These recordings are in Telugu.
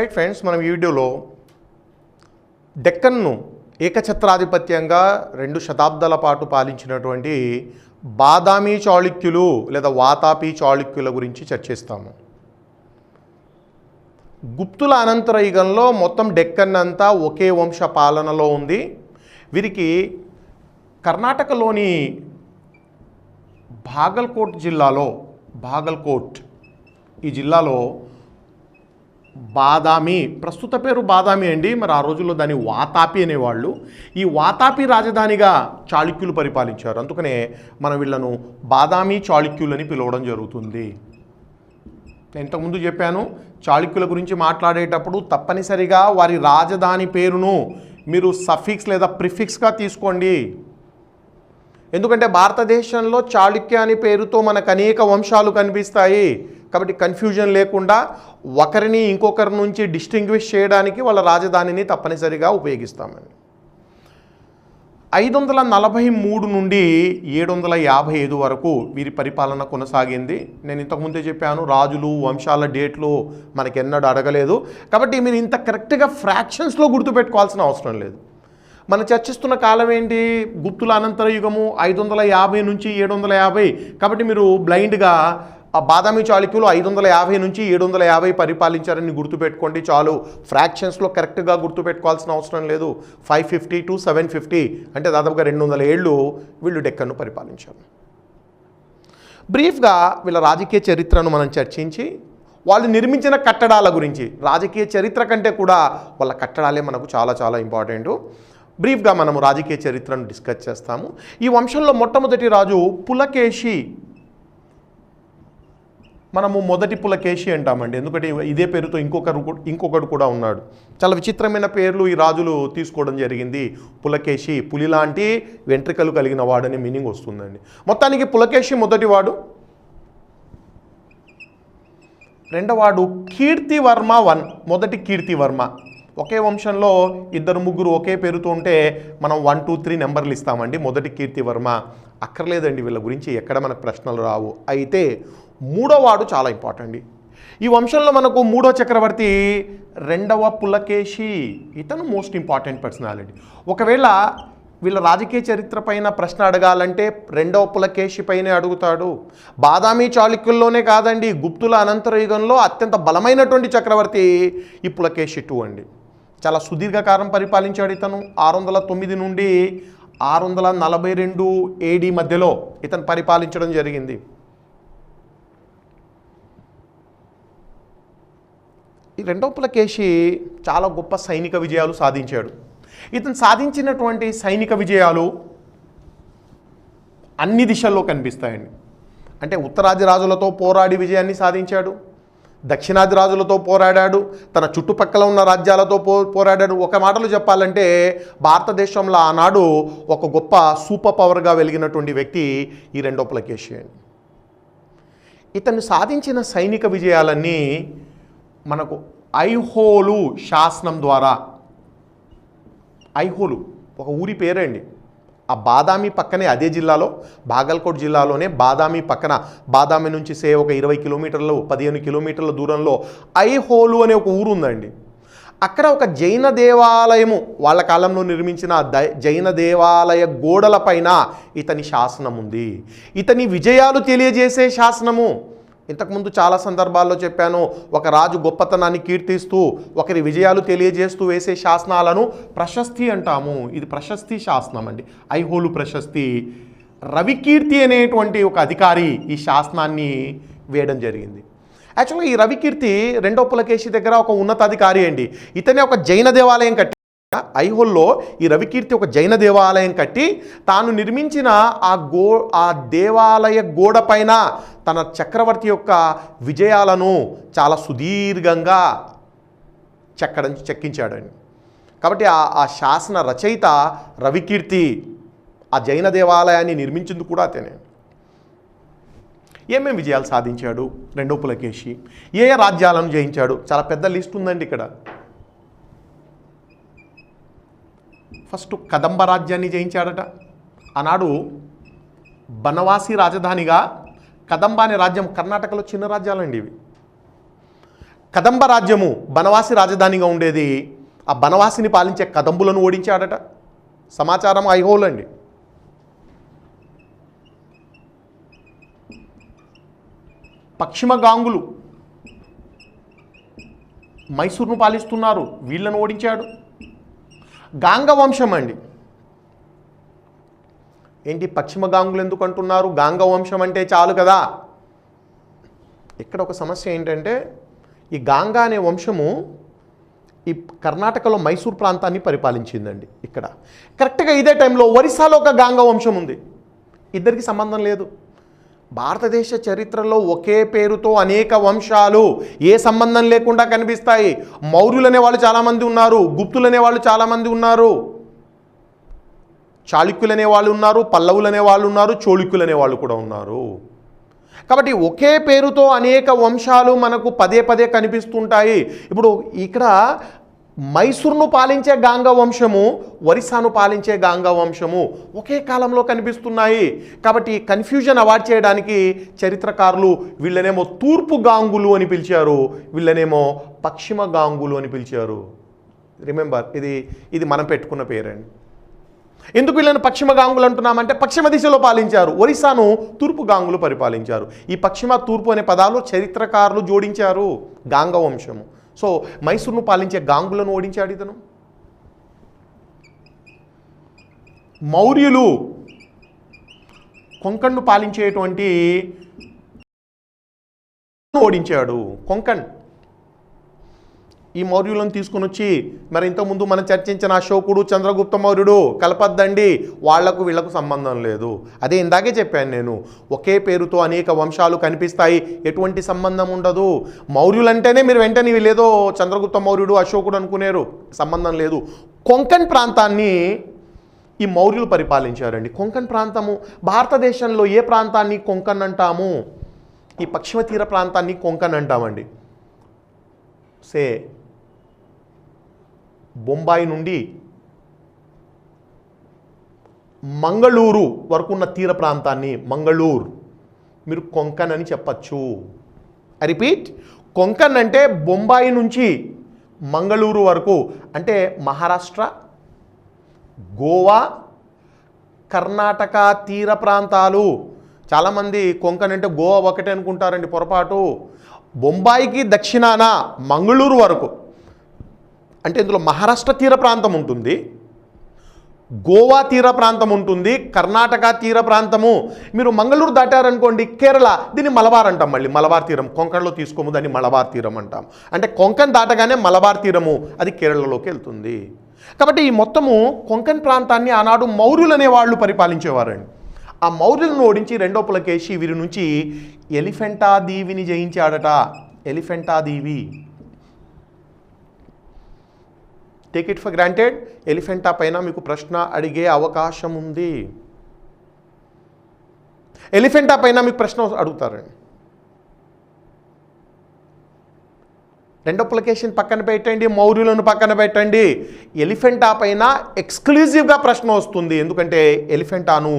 రైట్ ఫ్రెండ్స్, మనం ఈ వీడియోలో డెక్కన్ను ఏకఛత్రాధిపత్యంగా 2 శతాబ్దాల పాటు పాలించినటువంటి బాదామి చాళుక్యులు లేదా వాతాపి చాళుక్యుల గురించి చర్చిస్తాము. గుప్తుల అనంతర యుగంలో మొత్తం డెక్కన్ అంతా ఒకే వంశ పాలనలో ఉంది. వీరికి కర్ణాటకలోని బాగల్కోట్ ఈ జిల్లాలో బాదామి, ప్రస్తుత పేరు బాదామి అండి, మరి ఆ రోజుల్లో దాన్ని వాతాపి అనేవాళ్ళు. ఈ వాతాపి రాజధానిగా చాళుక్యులు పరిపాలించారు. అందుకనే మనం వీళ్ళను బాదామి చాళుక్యులని పిలవడం జరుగుతుంది. నేను ఇంతకుముందు చెప్పాను, చాళుక్యుల గురించి మాట్లాడేటప్పుడు తప్పనిసరిగా వారి రాజధాని పేరును మీరు సఫిక్స్ లేదా ప్రిఫిక్స్గా తీసుకోండి. ఎందుకంటే భారతదేశంలో చాళుక్య అనే పేరుతో మనకు అనేక వంశాలు కనిపిస్తాయి. కాబట్టి కన్ఫ్యూజన్ లేకుండా ఒకరిని ఇంకొకరి నుంచి డిస్టింగ్విష్ చేయడానికి వాళ్ళ రాజధానిని తప్పనిసరిగా ఉపయోగిస్తామండి. 543 నుండి 755 వరకు వీరి పరిపాలన కొనసాగింది. నేను ఇంతకుముందే చెప్పాను, రాజులు వంశాల డేట్లు మనకెన్నడూ అడగలేదు. కాబట్టి మీరు ఇంత కరెక్ట్గా ఫ్రాక్షన్స్లో గుర్తుపెట్టుకోవాల్సిన అవసరం లేదు. మనం చర్చిస్తున్న కాలం ఏంటి? గుప్తుల అనంతర యుగము 550 నుంచి 750. కాబట్టి మీరు బ్లైండ్గా బాదామి చాళుక్యులు 550 నుంచి 750 పరిపాలించారని గుర్తుపెట్టుకోండి చాలు. ఫ్రాక్షన్స్లో కరెక్ట్గా గుర్తుపెట్టుకోవాల్సిన అవసరం లేదు. 550 to 750 అంటే దాదాపుగా 200 ఏళ్ళు వీళ్ళు డెక్కన్ను పరిపాలించారు. బ్రీఫ్గా వీళ్ళ రాజకీయ చరిత్రను మనం చర్చించి వాళ్ళు నిర్మించిన కట్టడాల గురించి, రాజకీయ చరిత్ర కంటే కూడా వాళ్ళ కట్టడాలే మనకు చాలా చాలా ఇంపార్టెంట్. బ్రీఫ్గా మనము రాజకీయ చరిత్రను డిస్కస్ చేస్తాము. ఈ వంశంలో మొట్టమొదటి రాజు పులకేశి. మనము మొదటి పులకేశి అంటామండి, ఎందుకంటే ఇదే పేరుతో ఇంకొకడు కూడా ఉన్నాడు. చాలా విచిత్రమైన పేర్లు ఈ రాజులు తీసుకోవడం జరిగింది. పులకేశి, పులి లాంటి వెంట్రికలు కలిగిన వాడని మీనింగ్ వస్తుందండి. మొత్తానికి పులకేశి మొదటివాడు. రెండవవాడు కీర్తివర్మ 1, మొదటి కీర్తివర్మ. ఒకే వంశంలో 2-3 ఒకే పేరుతో ఉంటే మనం 1, 2, 3 నెంబర్లు ఇస్తామండి. మొదటి కీర్తివర్మ అక్కర్లేదండి, వీళ్ళ గురించి ఎక్కడ మనకు ప్రశ్నలు రావు. అయితే మూడోవాడు చాలా ఇంపార్టెంట్. ఈ వంశంలో మనకు మూడో చక్రవర్తి రెండవ పులకేశి. ఇతను మోస్ట్ ఇంపార్టెంట్ పర్సనాలిటీ. ఒకవేళ వీళ్ళ రాజకీయ చరిత్ర పైన ప్రశ్న అడగాలంటే రెండవ పులకేశి పైనే అడుగుతాడు. బాదామి చాళుక్యుల్లోనే కాదండి, గుప్తుల అనంతర యుగంలో అత్యంత బలమైనటువంటి చక్రవర్తి ఈ పులకేశి 2 అండి. చాలా సుదీర్ఘకాలం పరిపాలించాడు ఇతను. 609 నుండి 642 AD మధ్యలో ఇతను పరిపాలించడం జరిగింది. ఈ రెండవ పులకేశి చాలా గొప్ప సైనిక విజయాలు సాధించాడు. ఇతను సాధించినటువంటి సైనిక విజయాలు అన్ని దిశల్లో కనిపిస్తాయండి. అంటే ఉత్తరాది రాజులతో పోరాడి విజయాన్ని సాధించాడు, దక్షిణాది రాజులతో పోరాడాడు, తన చుట్టుపక్కల ఉన్న రాజ్యాలతో పోరాడాడు. ఒక మాటలో చెప్పాలంటే భారతదేశంలో ఆనాడు ఒక గొప్ప సూపర్ పవర్గా వెలిగినటువంటి వ్యక్తి ఈ రెండవ పులకేశి అండి. ఇతను సాధించిన సైనిక విజయాలన్నీ మనకు ఐహోలు శాసనం ద్వారా, ఐహోలు ఒక ఊరి పేరండి, ఆ బాదామి పక్కనే, అదే జిల్లాలో బాగల్కోట్ జిల్లాలోనే బాదామి పక్కన, బాదామి నుంచి ఒక 20 కిలోమీటర్లు 15 కిలోమీటర్ల దూరంలో ఐహోలు అనే ఒక ఊరు ఉందండి. అక్కడ ఒక జైన దేవాలయము, వాళ్ళ కాలంలో నిర్మించిన జైన దేవాలయ గోడల పైన ఇతని శాసనం ఉంది. ఇతని విజయాలు తెలియజేసే శాసనము. ఇంతకుముందు చాలా సందర్భాల్లో చెప్పాను, ఒక రాజు గొప్పతనాన్ని కీర్తిస్తూ ఒకరి విజయాలు తెలియజేస్తూ వేసే శాసనాలను ప్రశస్తి అంటాము. ఇది ప్రశస్తి శాసనం అండి, ఐహోలు ప్రశస్తి. రవికీర్తి అనేటువంటి ఒక అధికారి ఈ శాసనాన్ని వేయడం జరిగింది. యాక్చువల్గా ఈ రవికీర్తి రెండో పులకేశి దగ్గర ఒక ఉన్నతాధికారి అండి. ఇతనే ఒక జైన దేవాలయం కట్టి, ఐహోల్లో ఈ రవికీర్తి ఒక జైన దేవాలయం కట్టి తాను నిర్మించిన ఆ దేవాలయ గోడ పైన తన చక్రవర్తి యొక్క విజయాలను చాలా సుదీర్ఘంగా చెక్కించాడండి. కాబట్టి ఆ శాసన రచయిత రవికీర్తి. ఆ జైన దేవాలయాన్ని నిర్మించింది కూడా అతనే. ఏమేమి విజయాలు సాధించాడు రెండో పులకేశి? ఏ రాజ్యాలను జయించాడు? చాలా పెద్ద లిస్ట్ ఉందండి ఇక్కడ. ఫస్ట్ కదంబ రాజ్యాన్ని జయించాడట. ఆనాడు బనవాసి రాజధానిగా కదంబ అనే రాజ్యం, కర్ణాటకలో చిన్న రాజ్యాలండి ఇవి. కదంబ రాజ్యము బనవాసి రాజధానిగా ఉండేది. ఆ బనవాసిని పాలించే కదంబులను ఓడించాడట. సమాచారం ఐహోల్ అండి. పశ్చిమ గాంగులు మైసూర్ను పాలిస్తున్నారు, వీళ్ళను ఓడించాడు. గాంగ వంశం అండి. ఏంటి పశ్చిమ గాంగులు ఎందుకు అంటున్నారు? గాంగ వంశం అంటే చాలు కదా. ఇక్కడ ఒక సమస్య ఏంటంటే ఈ గాంగ అనే వంశము ఈ కర్ణాటకలో మైసూర్ ప్రాంతాన్ని పరిపాలించిందండి. ఇక్కడ కరెక్ట్గా ఇదే టైంలో ఒరిస్సాలో ఒక గాంగ వంశం ఉంది. ఇద్దరికి సంబంధం లేదు. భారతదేశ చరిత్రలో ఒకే పేరుతో అనేక వంశాలు ఏ సంబంధం లేకుండా కనిపిస్తాయి. మౌర్యులు అనేవాళ్ళు చాలామంది ఉన్నారు, గుప్తులు అనేవాళ్ళు చాలామంది ఉన్నారు, చాళుక్యులు అనేవాళ్ళు ఉన్నారు, పల్లవులు అనేవాళ్ళు ఉన్నారు, చోళుక్యులు అనేవాళ్ళు కూడా ఉన్నారు. కాబట్టి ఒకే పేరుతో అనేక వంశాలు మనకు పదే పదే కనిపిస్తుంటాయి. ఇప్పుడు ఇక్కడ మైసూర్ను పాలించే గాంగ వంశము, ఒరిస్సాను పాలించే గాంగ వంశము ఒకే కాలంలో కనిపిస్తున్నాయి. కాబట్టి కన్ఫ్యూజన్ అవాయిడ్ చేయడానికి చరిత్రకారులు వీళ్ళనేమో తూర్పు గాంగులు అని పిలిచారు, వీళ్ళనేమో పశ్చిమ గాంగులు అని పిలిచారు. రిమెంబర్, ఇది మనం పెట్టుకున్న పేరండి. ఎందుకు వీళ్ళని పశ్చిమ గాంగులు అంటున్నామంటే పశ్చిమ దిశలో పాలించారు, ఒరిస్సాను తూర్పు గాంగులు పరిపాలించారు. ఈ పశ్చిమ తూర్పు అనే పదాలు చరిత్రకారులు జోడించారు. గాంగ వంశము. సో మైసూర్ను పాలించే గాంగులను ఓడించాడు ఇతను. మౌర్యులు కొంకణ్ను పాలించేటువంటి ఓడించాడు. కొంకణ్ ఈ మౌర్యులను తీసుకుని వచ్చి మరి ఇంతకుముందు మనం చర్చించిన అశోకుడు, చంద్రగుప్త మౌర్యుడు కలపద్దండి, వాళ్లకు వీళ్లకు సంబంధం లేదు. అదే ఇందాకే చెప్పాను నేను, ఒకే పేరుతో అనేక వంశాలు కనిపిస్తాయి, ఎటువంటి సంబంధం ఉండదు. మౌర్యులు అంటేనే మీరు వెంటనే వీళ్ళేదో చంద్రగుప్త మౌర్యుడు, అశోకుడు అనుకునేరు, సంబంధం లేదు. కొంకణ్ ప్రాంతాన్ని ఈ మౌర్యులు పరిపాలించారండి. కొంకణ్ ప్రాంతము భారతదేశంలో ఏ ప్రాంతాన్ని కొంకణ్ అంటాము? ఈ పశ్చిమ తీర ప్రాంతాన్ని కొంకణ్ అంటామండి. సే బొంబాయి నుండి మంగళూరు వరకు ఉన్న తీర ప్రాంతాన్ని మంగళూరు మీరు కొంకణ్ అని చెప్పచ్చు. ఐ రిపీట్, కొంకణ్ అంటే బొంబాయి నుంచి మంగళూరు వరకు, అంటే మహారాష్ట్ర, గోవా, కర్ణాటక తీర ప్రాంతాలు. చాలామంది కొంకణ్ అంటే గోవా ఒకటే అనుకుంటారండి, పొరపాటు. బొంబాయికి దక్షిణాన మంగళూరు వరకు, అంటే ఇందులో మహారాష్ట్ర తీర ప్రాంతం ఉంటుంది, గోవా తీర ప్రాంతం ఉంటుంది, కర్ణాటక తీర ప్రాంతము. మీరు మంగళూరు దాటారనుకోండి కేరళ, దీన్ని మలబార్ అంటాం. మళ్ళీ మలబార్ తీరం కొంకణ్లో తీసుకోము, దాన్ని మలబార్ తీరం అంటాం. అంటే కొంకణ్ దాటగానే మలబార్ తీరము, అది కేరళలోకి వెళ్తుంది. కాబట్టి ఈ మొత్తము కొంకణ్ ప్రాంతాన్ని ఆనాడు మౌర్యులు అనేవాళ్ళు పరిపాలించేవారండి. ఆ మౌర్యులను ఓడించి రెండో పులకేశి వీరి నుంచి ఎలిఫెంటా దీవిని జయించాడట. ఎలిఫెంటా దీవి, take it for granted. Elephanta పైన మీకు ప్రశ్న అడిగే అవకాశం ఉంది. ఎలిఫెంటా పైన మీకు ప్రశ్న అడుగుతారండి. రెండో పులకేషన్ పక్కన పెట్టండి, మౌర్యులను పక్కన పెట్టండి. ఎలిఫెంటా పైన ఎక్స్క్లూజివ్గా ప్రశ్న వస్తుంది. ఎందుకంటే ఎలిఫెంటాను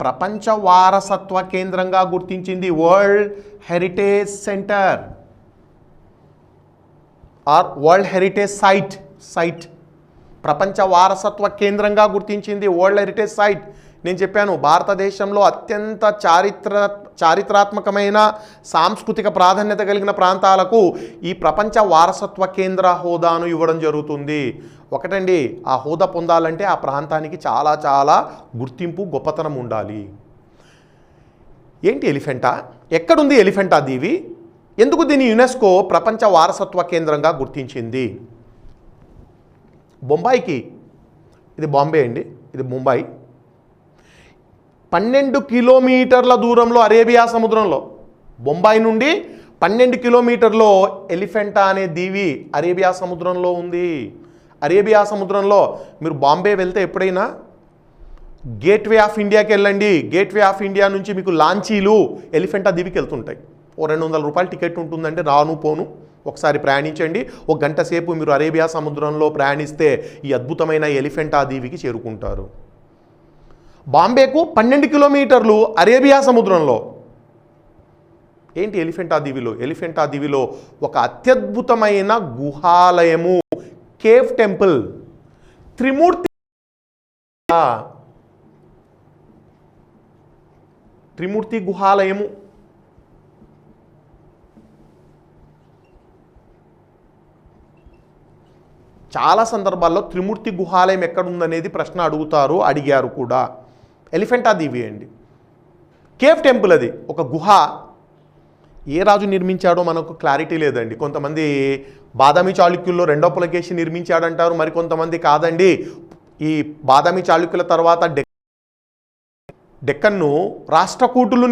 ప్రపంచ వారసత్వ కేంద్రంగా గుర్తించింది world heritage centre or world heritage site ప్రపంచ వారసత్వ కేంద్రంగా గుర్తించింది వరల్డ్ హెరిటేజ్ సైట్. నేను చెప్పాను, భారతదేశంలో అత్యంత చారిత్రాత్మకమైన సాంస్కృతిక ప్రాధాన్యత కలిగిన ప్రాంతాలకు ఈ ప్రపంచ వారసత్వ కేంద్ర హోదాను ఇవ్వడం జరుగుతుంది. ఒకటండి, ఆ హోదా పొందాలంటే ఆ ప్రాంతానికి చాలా చాలా గుర్తింపు, గొప్పతనం ఉండాలి. ఏంటి ఎలిఫెంటా? ఎక్కడుంది ఎలిఫెంటా దీవి? ఎందుకు దీన్ని యునెస్కో ప్రపంచ వారసత్వ కేంద్రంగా గుర్తించింది? బొంబాయికి, ఇది బాంబే అండి, ఇది ముంబై, 12 కిలోమీటర్ల దూరంలో అరేబియా సముద్రంలో, బొంబాయి నుండి 12 కిలోమీటర్లో ఎలిఫెంటా అనే దీవి అరేబియా సముద్రంలో ఉంది. అరేబియా సముద్రంలో మీరు బాంబే వెళ్తే ఎప్పుడైనా గేట్వే ఆఫ్ ఇండియాకి వెళ్ళండి. గేట్వే ఆఫ్ ఇండియా నుంచి మీకు లాంచీలు ఎలిఫెంటా దీవికి వెళ్తుంటాయి. ఓ 200 రూపాయలు టికెట్ ఉంటుందంటే రాను పోను ఒకసారి ప్రయాణించండి. ఒక గంట సేపు మీరు అరేబియా సముద్రంలో ప్రయాణిస్తే ఈ అద్భుతమైన ఎలిఫెంటా దీవికి చేరుకుంటారు. బాంబేకు 12 కిలోమీటర్లు అరేబియా సముద్రంలో. ఏంటి ఎలిఫెంటా దీవిలో? ఎలిఫెంటా దీవిలో ఒక అత్యద్భుతమైన గుహాలయము, కేవ్ టెంపుల్, త్రిమూర్తి త్రిమూర్తి గుహాలయము. చాలా సందర్భాల్లో త్రిమూర్తి గుహాలయం ఎక్కడుందనేది ప్రశ్న అడిగారు కూడా. ఎలిఫెంటా దీవి అండి, కేవ్ టెంపుల్. అది ఒక గుహ. ఏ రాజు నిర్మించాడో మనకు క్లారిటీ లేదండి. కొంతమంది బాదామి చాళుక్యుల్లో రెండో పులకేశి నిర్మించాడంటారు, మరి కొంతమంది కాదండి, ఈ బాదామి చాళుక్యుల తర్వాత డెక్కన్ను రాష్ట్రకూటులు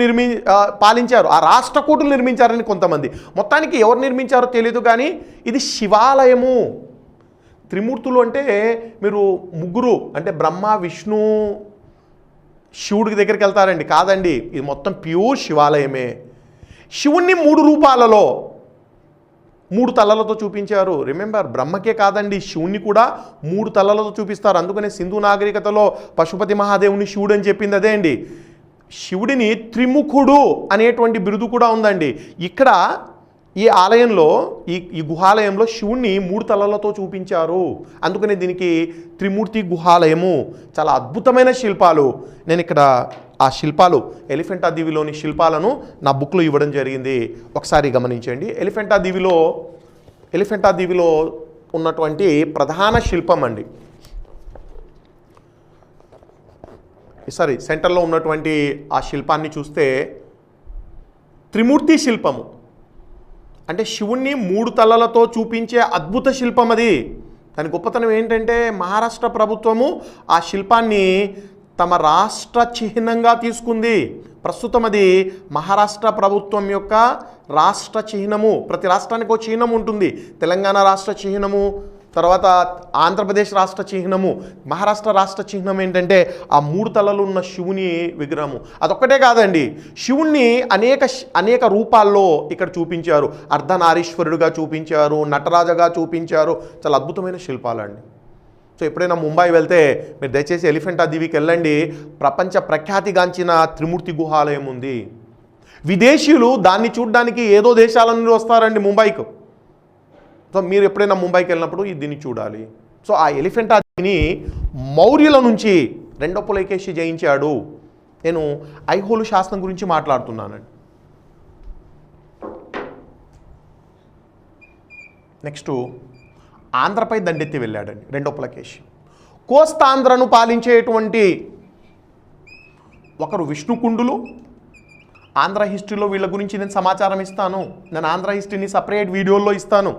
పాలించారు, ఆ రాష్ట్రకూటులు నిర్మించారని కొంతమంది. మొత్తానికి ఎవరు నిర్మించారో తెలియదు, కానీ ఇది శివాలయము. త్రిమూర్తులు అంటే మీరు ముగ్గురు అంటే బ్రహ్మ, విష్ణు, శివుడికి దగ్గరికి వెళ్తారండి, కాదండి, ఇది మొత్తం ప్యూర్ శివాలయమే. శివుణ్ణి 3 రూపాలలో 3 తలలతో చూపించారు. రిమెంబర్, బ్రహ్మకే కాదండి, శివుణ్ణి కూడా 3 తలలతో చూపిస్తారు. అందుకనే సింధు నాగరికతలో పశుపతి మహాదేవుని శివుడు అని చెప్పింది అదే అండి. శివుడిని త్రిముఖుడు అనేటువంటి బిరుదు కూడా ఉందండి. ఇక్కడ ఈ ఆలయంలో, ఈ గుహాలయంలో శివుణ్ణి 3 తలలతో చూపించారు. అందుకనే దీనికి త్రిమూర్తి గుహాలయము. చాలా అద్భుతమైన శిల్పాలు. నేను ఇక్కడ ఆ శిల్పాలు, ఎలిఫెంటా దీవిలోని శిల్పాలను నా బుక్లో ఇవ్వడం జరిగింది, ఒకసారి గమనించండి. ఎలిఫెంటా దీవిలో ఉన్నటువంటి ప్రధాన శిల్పం అండి, సారీ సెంటర్లో ఉన్నటువంటి ఆ శిల్పాన్ని చూస్తే త్రిమూర్తి శిల్పము అంటే శివుణ్ణి 3 తలలతో చూపించే అద్భుత శిల్పం అది. దాని గొప్పతనం ఏంటంటే మహారాష్ట్ర ప్రభుత్వము ఆ శిల్పాన్ని తమ రాష్ట్ర చిహ్నంగా తీసుకుంది. ప్రస్తుతం అది మహారాష్ట్ర ప్రభుత్వం యొక్క రాష్ట్ర చిహ్నము. ప్రతి రాష్ట్రానికి ఒక చిహ్నం ఉంటుంది. తెలంగాణ రాష్ట్ర చిహ్నము, తర్వాత ఆంధ్రప్రదేశ్ రాష్ట్ర చిహ్నము, మహారాష్ట్ర రాష్ట్ర చిహ్నం ఏంటంటే ఆ 3 తలలు ఉన్న శివుని విగ్రహము. అదొక్కటే కాదండి, శివుణ్ణి అనేక రూపాల్లో ఇక్కడ చూపించారు. అర్ధనారీశ్వరుడుగా చూపించారు, నటరాజగా చూపించారు. చాలా అద్భుతమైన శిల్పాలండి. సో ఎప్పుడైనా ముంబై వెళ్తే మీరు దయచేసి ఎలిఫెంటా దీవికి వెళ్ళండి. ప్రపంచ ప్రఖ్యాతిగాంచిన త్రిమూర్తి గుహాలయం ఉంది. విదేశీయులు దాన్ని చూడడానికి ఏదో దేశాల నుండి వస్తారండి ముంబైకు. సో మీరు ఎప్పుడైనా ముంబైకి వెళ్ళినప్పుడు దీన్ని చూడాలి. సో ఆ ఎలిఫెంటా దీవిని మౌర్యుల నుంచి రెండో పులకేశి జయించాడు. నేను ఐహోలు శాసనం గురించి మాట్లాడుతున్నానండి. నెక్స్ట్ ఆంధ్రపై దండెత్తి వెళ్ళాడండి రెండో పులకేశి. కోస్తాంధ్రను పాలించేటువంటి ఒకరు విష్ణుకుండులు. ఆంధ్ర హిస్టరీలో వీళ్ళ గురించి నేను సమాచారం ఇస్తాను. నేను ఆంధ్ర హిస్టరీని సపరేట్ వీడియోల్లో ఇస్తాను.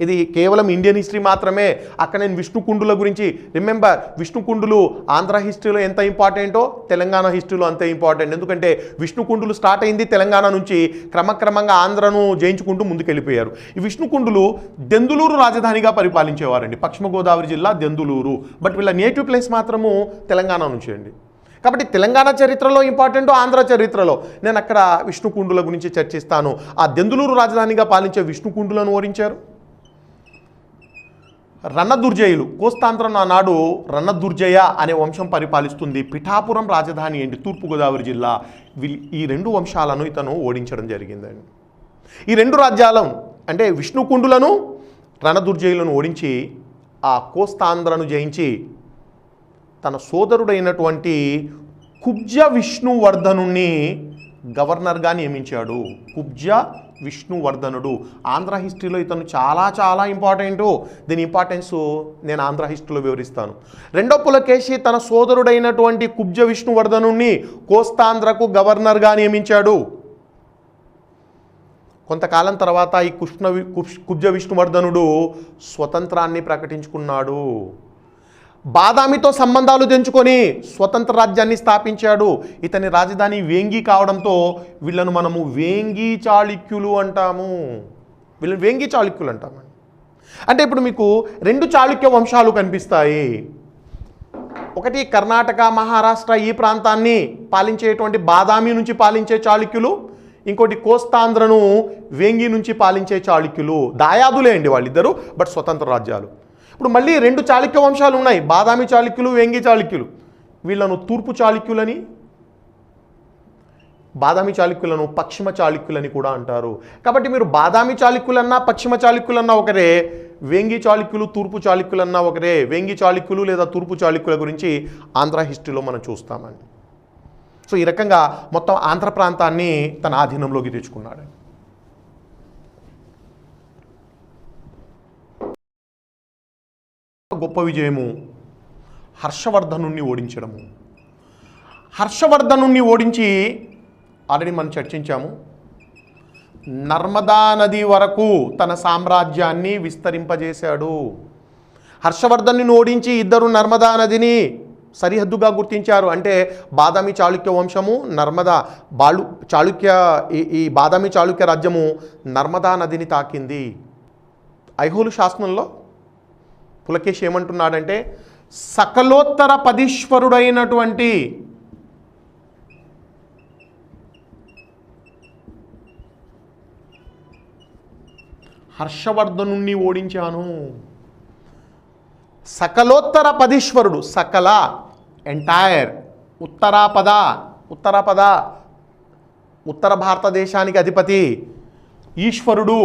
ఇది కేవలం ఇండియన్ హిస్టరీ మాత్రమే. అక్కడ నేను విష్ణుకుండుల గురించి, రిమెంబర్, విష్ణుకుండులు ఆంధ్ర హిస్టరీలో ఎంత ఇంపార్టెంటో తెలంగాణ హిస్టరీలో అంతే ఇంపార్టెంట్. ఎందుకంటే విష్ణుకుండులు స్టార్ట్ అయింది తెలంగాణ నుంచి, క్రమక్రమంగా ఆంధ్రను జయించుకుంటూ ముందుకెళ్ళిపోయారు. ఈ విష్ణుకుండులు దెందులూరు రాజధానిగా పరిపాలించేవారండి, పశ్చిమ గోదావరి జిల్లా దెందులూరు. బట్ వీళ్ళ నేటివ్ ప్లేస్ మాత్రము తెలంగాణ నుంచి అండి. కాబట్టి తెలంగాణ చరిత్రలో ఇంపార్టెంట్, ఆంధ్ర చరిత్రలో నేను అక్కడ విష్ణుకుండుల గురించి చర్చిస్తాను. ఆ దెందులూరు రాజధానిగా పాలించే విష్ణుకుండులను ఓడించారు. రన్నదుర్జయులు, కోస్తాంధ్రం ఆనాడు రన్నదుర్జయ అనే వంశం పరిపాలిస్తుంది. పిఠాపురం రాజధాని ఏంటి, తూర్పుగోదావరి జిల్లా. ఈ 2 వంశాలను ఇతను ఓడించడం జరిగిందండి. ఈ 2 రాజ్యాలను అంటే విష్ణుకుండులను, రన్నదుర్జయులను ఓడించి ఆ కోస్తాంధ్రను జయించి తన సోదరుడైనటువంటి కుబ్జ విష్ణువర్ధనుణ్ణి గవర్నర్గా నియమించాడు. కుబ్జ విష్ణువర్ధనుడు ఆంధ్ర హిస్టరీలో ఇతను చాలా చాలా ఇంపార్టెంటు. దీని ఇంపార్టెన్స్ నేను ఆంధ్ర హిస్టరీలో వివరిస్తాను. రెండో పులకేశి తన సోదరుడైనటువంటి కుబ్జ విష్ణువర్ధనుణ్ణి కోస్తాంధ్రకు గవర్నర్గా నియమించాడు. కొంతకాలం తర్వాత ఈ కుబ్జ విష్ణువర్ధనుడు స్వతంత్రాన్ని ప్రకటించుకున్నాడు. బాదామితో సంబంధాలు తెంచుకొని స్వతంత్ర రాజ్యాన్ని స్థాపించాడు. ఇతని రాజధాని వేంగి కావడంతో వీళ్ళను మనము వేంగి చాళుక్యులు అంటాము. వీళ్ళని వేంగి చాళుక్యులు అంటామండి. అంటే ఇప్పుడు మీకు 2 చాళుక్య వంశాలు కనిపిస్తాయి. ఒకటి కర్ణాటక, మహారాష్ట్ర ఈ ప్రాంతాన్ని పాలించేటువంటి బాదామి నుంచి పాలించే చాళుక్యులు, ఇంకోటి కోస్తాంధ్రను వేంగి నుంచి పాలించే చాళుక్యులు. దాయాదులే అండి వాళ్ళిద్దరూ, బట్ స్వతంత్ర రాజ్యాలు. ఇప్పుడు మళ్ళీ 2 చాళుక్య వంశాలు ఉన్నాయి, బాదామి చాళుక్యులు, వేంగి చాళుక్యులు. వీళ్ళను తూర్పు చాళుక్యులని, బాదామి చాళుక్యులను పశ్చిమ చాళుక్యులని కూడా అంటారు. కాబట్టి మీరు బాదామి చాళుక్యులన్నా పశ్చిమ చాళుక్యులన్నా ఒకరే, వేంగి చాళుక్యులు తూర్పు చాళుక్యులన్నా ఒకరే. వేంగి చాళుక్యులు లేదా తూర్పు చాళుక్యుల గురించి ఆంధ్ర హిస్టరీలో మనం చూస్తామండి. సో ఈ రకంగా మొత్తం ఆంధ్ర ప్రాంతాన్ని తన ఆధీనంలోకి తెచ్చుకున్నాడు. గొప్ప విజయము హర్షవర్ధనుణ్ణి ఓడించడము. హర్షవర్ధనుణ్ణి ఓడించి ఆల్రెడీ మనం చర్చించాము, నర్మదా నది వరకు తన సామ్రాజ్యాన్ని విస్తరింపజేశాడు. హర్షవర్ధన్ని ఓడించి ఇద్దరు నర్మదా నదిని సరిహద్దుగా గుర్తించారు. అంటే బాదామి చాళుక్య వంశము నర్మదా ఈ బాదామి చాళుక్య రాజ్యము నర్మదా నదిని తాకింది. ఐహోలు శాసనంలో పులకేశి ఏమంటున్నాడంటే, సకలోత్తర పదీశ్వరుడైనటువంటి హర్షవర్ధనుణ్ణి ఓడించాను. సకలోత్తర పదీశ్వరుడు, సకల ఎంటైర్, ఉత్తరాపద ఉత్తర భారతదేశానికి అధిపతి, ఈశ్వరుడు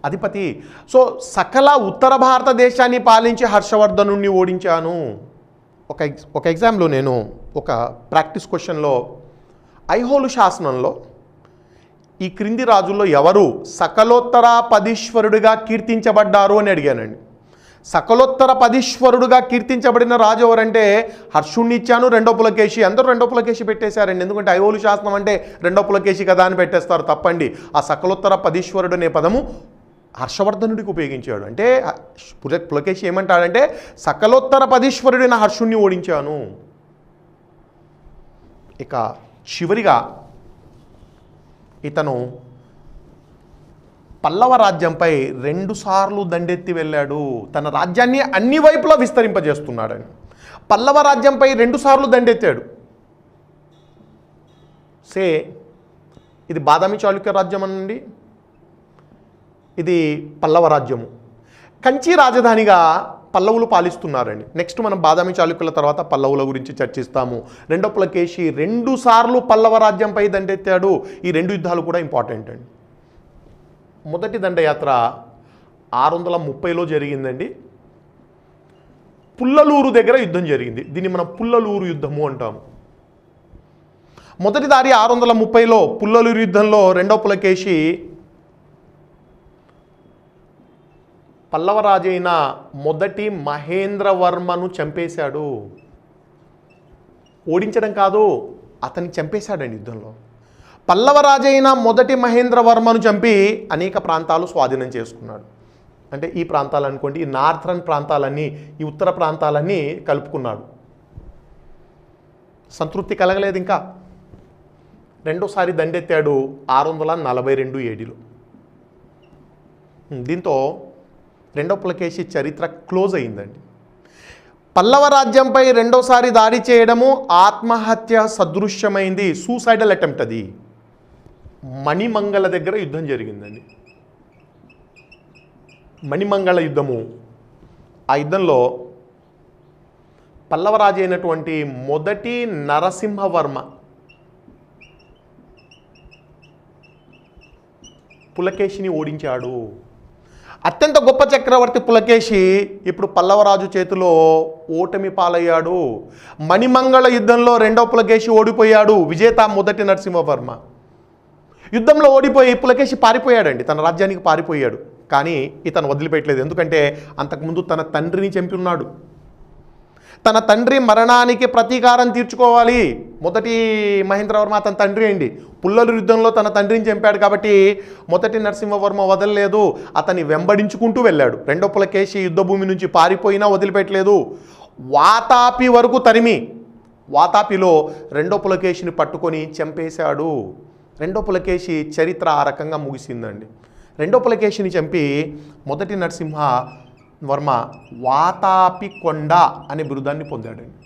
అధిపతి. సో సకల ఉత్తర భారతదేశాన్ని పాలించి హర్షవర్ధనుణ్ణి ఓడించాను. ఒక ఎగ్జామ్లో నేను ఒక ప్రాక్టీస్ క్వశ్చన్లో ఐహోలు శాసనంలో ఈ క్రింది రాజుల్లో ఎవరు సకలోత్తర పదీశ్వరుడిగా కీర్తించబడ్డారు అని అడిగానండి. సకలోత్తర పదీశ్వరుడుగా కీర్తించబడిన రాజు ఎవరంటే హర్షుణ్ణి ఇచ్చాను, రెండో పులకేశి. అందరూ రెండో పులకేశి పెట్టేశారండి. ఎందుకంటే ఐహోలు శాసనం అంటే రెండో పులకేశి కదా అని పెట్టేస్తారు. తప్పండి. ఆ సకలోత్తర పదీశ్వరుడు అనే పదము హర్షవర్ధనుడికి ఉపయోగించాడు. అంటే పులకేశి ఏమంటాడంటే సకలోత్తర పదీశ్వరుడైన హర్షుణ్ణి ఓడించాను. ఇక చివరిగా ఇతను పల్లవ రాజ్యంపై 2 సార్లు దండెత్తి వెళ్ళాడు. తన రాజ్యాన్ని అన్ని వైపులా విస్తరింపజేస్తున్నాడని. పల్లవ రాజ్యంపై 2 సార్లు దండెత్తాడు. ఇది బాదామి చాళుక్య రాజ్యం అనండి, ఇది పల్లవ రాజ్యము. కంచి రాజధానిగా పల్లవులు పాలిస్తున్నారండి. నెక్స్ట్ మనం బాదామి చాళుక్యుల తర్వాత పల్లవుల గురించి చర్చిస్తాము. రెండో పులకేశి 2 సార్లు పల్లవ రాజ్యంపై దండెత్తాడు. ఈ 2 యుద్ధాలు కూడా ఇంపార్టెంట్ అండి. మొదటి దండయాత్ర 630లో జరిగిందండి. పుల్లలూరు దగ్గర యుద్ధం జరిగింది. దీన్ని మనం పుల్లలూరు యుద్ధము అంటాము. మొదటి దారి 630లో పుల్లలూరు యుద్ధంలో రెండో పులకేశి పల్లవరాజైన మొదటి మహేంద్రవర్మను చంపేశాడు. ఓడించడం కాదు, అతన్ని చంపేశాడండి యుద్ధంలో. పల్లవరాజైన మొదటి మహేంద్రవర్మను చంపి అనేక ప్రాంతాలు స్వాధీనం చేసుకున్నాడు. అంటే ఈ ప్రాంతాలు అనుకోండి, ఈ నార్థరన్ ప్రాంతాలన్నీ, ఈ ఉత్తర ప్రాంతాలన్నీ కలుపుకున్నాడు. సంతృప్తి కలగలేదు. ఇంకా రెండోసారి దండెత్తాడు 642 ఏడిలో. దీంతో రెండో పులకేశి చరిత్ర క్లోజ్ అయిందండి. పల్లవ రాజ్యంపై రెండోసారి దాడి చేయడము ఆత్మహత్య సదృశ్యమైంది, సూసైడల్ అటెంప్ట్. అది మణిమంగళ దగ్గర యుద్ధం జరిగిందండి. మణిమంగళ యుద్ధము. ఆ యుద్ధంలో పల్లవరాజు అయినటువంటి మొదటి నరసింహవర్మ పులకేశిని ఓడించాడు. అత్యంత గొప్ప చక్రవర్తి పులకేశి ఇప్పుడు పల్లవరాజు చేతిలో ఓటమి పాలయ్యాడు. మణిమంగళ యుద్ధంలో రెండో పులకేశి ఓడిపోయాడు. విజేత మొదటి నరసింహవర్మ. యుద్ధంలో ఓడిపోయి పులకేశి పారిపోయాడండి, తన రాజ్యానికి పారిపోయాడు. కానీ ఇతను వదిలిపెట్టలేదు. ఎందుకంటే అంతకుముందు తన తండ్రిని చంపి ఉన్నాడు. తన తండ్రి మరణానికి ప్రతీకారం తీర్చుకోవాలి. మొదటి మహేంద్రవర్మ తన తండ్రి అండి. పుల్లలు యుద్ధంలో తన తండ్రిని చంపాడు కాబట్టి మొదటి నరసింహవర్మ వదలలేదు, అతన్ని వెంబడించుకుంటూ వెళ్ళాడు. రెండో పులకేశి యుద్ధభూమి నుంచి పారిపోయినా వదిలిపెట్టలేదు. వాతాపి వరకు తరిమి వాతాపిలో రెండో పులకేశిని పట్టుకొని చంపేశాడు. రెండో పులకేశి చరిత్ర ఆ రకంగా ముగిసిందండి. రెండో పులకేశిని చంపి మొదటి నరసింహవర్మ వాతాపి కొండ అనే బిరుదాన్ని పొందాడండి.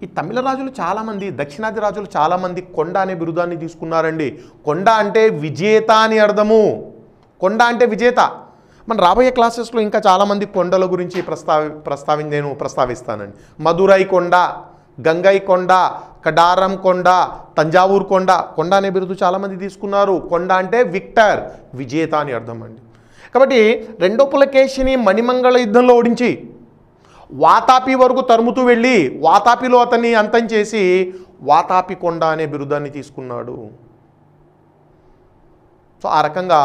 ఈ తమిళ రాజులు చాలామంది, దక్షిణాది రాజులు చాలామంది కొండ అనే బిరుదాన్ని తీసుకున్నారండి. కొండ అంటే విజేత అని అర్థము. కొండ అంటే విజేత. మన రాబోయే క్లాసెస్లో ఇంకా చాలామంది కొండల గురించి నేను ప్రస్తావిస్తానండి. మదురై కొండ, గంగై కొండ, కడారం కొండ, తంజావూరు కొండ. కొండ అనే బిరుదు చాలామంది తీసుకున్నారు. కొండ అంటే విక్టర్, విజేత అని అర్థం అండి. కాబట్టి రెండో పులకేశిని మణిమంగళ యుద్ధంలో ఓడించి వాతాపి వరకు తరుముతూ వెళ్ళి వాతాపిలో అతన్ని అంతం చేసి వాతాపి కొండ అనే బిరుదాన్ని తీసుకున్నాడు. సో ఆ రకంగా